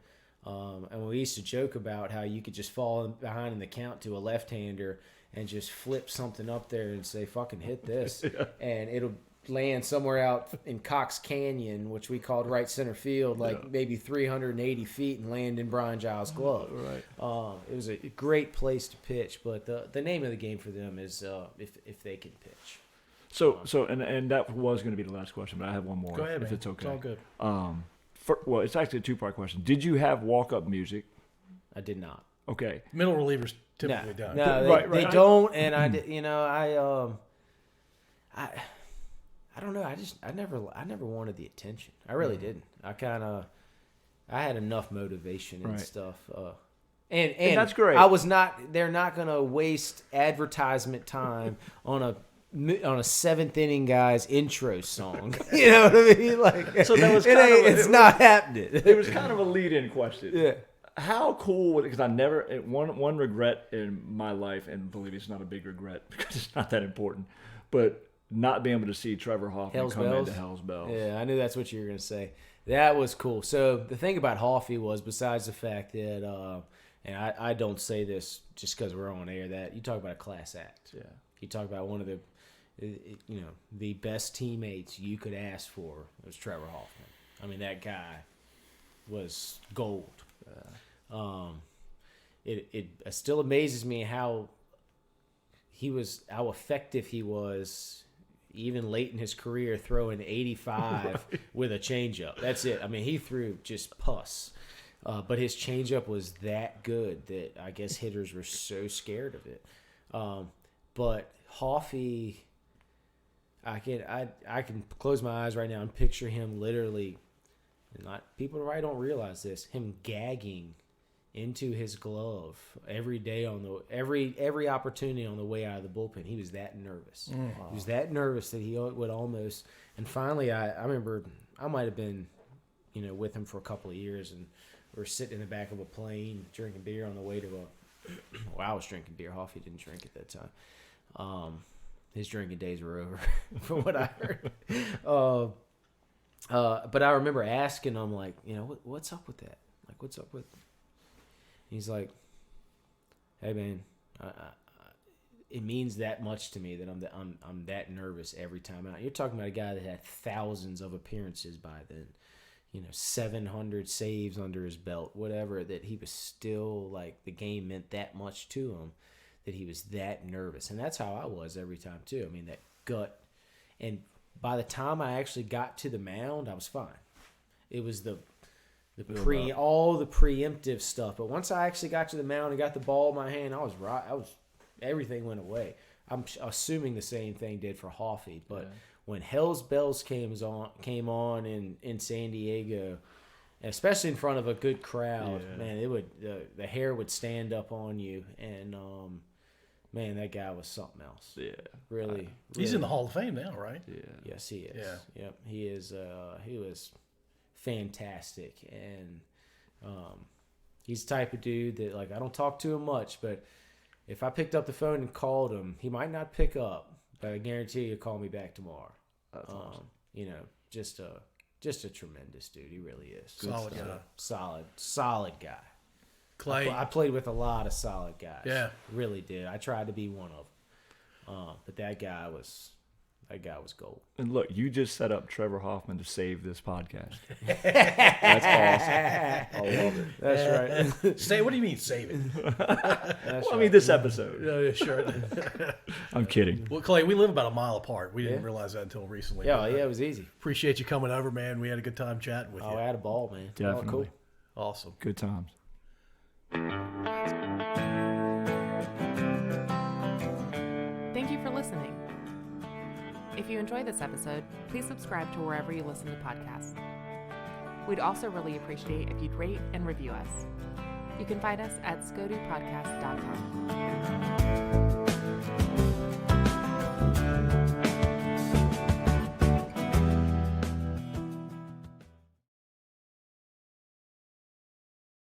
And we used to joke about how you could just fall behind in the count to a left-hander and just flip something up there and say, fucking hit this. And it'll land somewhere out in Cox Canyon, which we called right center field, maybe 380 feet, and land in Brian Giles' glove. Right. It was a great place to pitch, but the name of the game for them is if they can pitch. So that was going to be the last question, but I have one more. Go ahead, if man. It's okay. It's all good. Well, it's actually a two-part question. Did you have walk-up music? I did not. Okay. Middle relievers typically don't. No, they don't, and I don't know. I never wanted the attention. I really didn't. I had enough motivation and stuff. And that's great. They're not going to waste advertisement time on a seventh inning guy's intro song. You know what I mean? Like, so that was it's not happening. It was kind of a lead-in question. Yeah. How cool was it? Because I never one regret in my life, and believe me, it's not a big regret because it's not that important, but not being able to see Trevor Hoffman come into Hell's Bells. Yeah, I knew that's what you were going to say. That was cool. So the thing about Hoffy was, besides the fact that, and I don't say this just because we're on air, that you talk about a class act. Yeah. You talk about one of the best teammates you could ask for was Trevor Hoffman. I mean, that guy was gold. It still amazes me how effective he was, even late in his career, throwing 85 with a changeup. That's it. I mean, he threw just pus. But his changeup was that good that I guess hitters were so scared of it. But Hoffy, I can close my eyes right now and picture him literally. People probably don't realize this. Him gagging into his glove every day every opportunity on the way out of the bullpen. He was that nervous. Wow. He was that nervous that he would almost. And finally, I remember I might have been, with him for a couple of years, and we were sitting in the back of a plane drinking beer on the way to a. Well, I was drinking beer. Hoffy didn't drink at that time. His drinking days were over, from what I heard. But I remember asking him, like, what's up with that? Like, what's up with? He's like, hey man, it means that much to me that I'm that nervous every time out. You're talking about a guy that had thousands of appearances by then, 700 saves under his belt, whatever. That he was still like the game meant that much to him, that he was that nervous, and that's how I was every time too. I mean, that gut, and by the time I actually got to the mound, I was fine. It was all the preemptive stuff. But once I actually got to the mound and got the ball in my hand, everything went away. I'm assuming the same thing did for Hoffy. But when Hell's Bells came on in San Diego, especially in front of a good crowd, man, it would the hair would stand up on you, and man, that guy was something else. Yeah, really. He's in the Hall of Fame now, right? Yeah. Yes, he is. Yeah. Yep, he is. He was fantastic, and he's the type of dude that, like, I don't talk to him much, but if I picked up the phone and called him, he might not pick up, but I guarantee he'll call me back tomorrow. That's awesome. Just a tremendous dude. He really is. Solid guy. Solid guy. Clay. I played with a lot of solid guys. Yeah. Really did. I tried to be one of them. But that guy was gold. And look, you just set up Trevor Hoffman to save this podcast. That's awesome. I love it. That's right. What do you mean save it? I mean, this episode. Yeah, sure. I'm kidding. Well, Clay, we live about a mile apart. We didn't realize that until recently. Yeah, it was easy. Appreciate you coming over, man. We had a good time chatting with you. I had a ball, man. Definitely. Oh, cool. Awesome. Good times. Thank you for listening. If you enjoyed this episode, please subscribe to wherever you listen to podcasts. We'd also really appreciate if you'd rate and review us. You can find us at scodupodcast.com.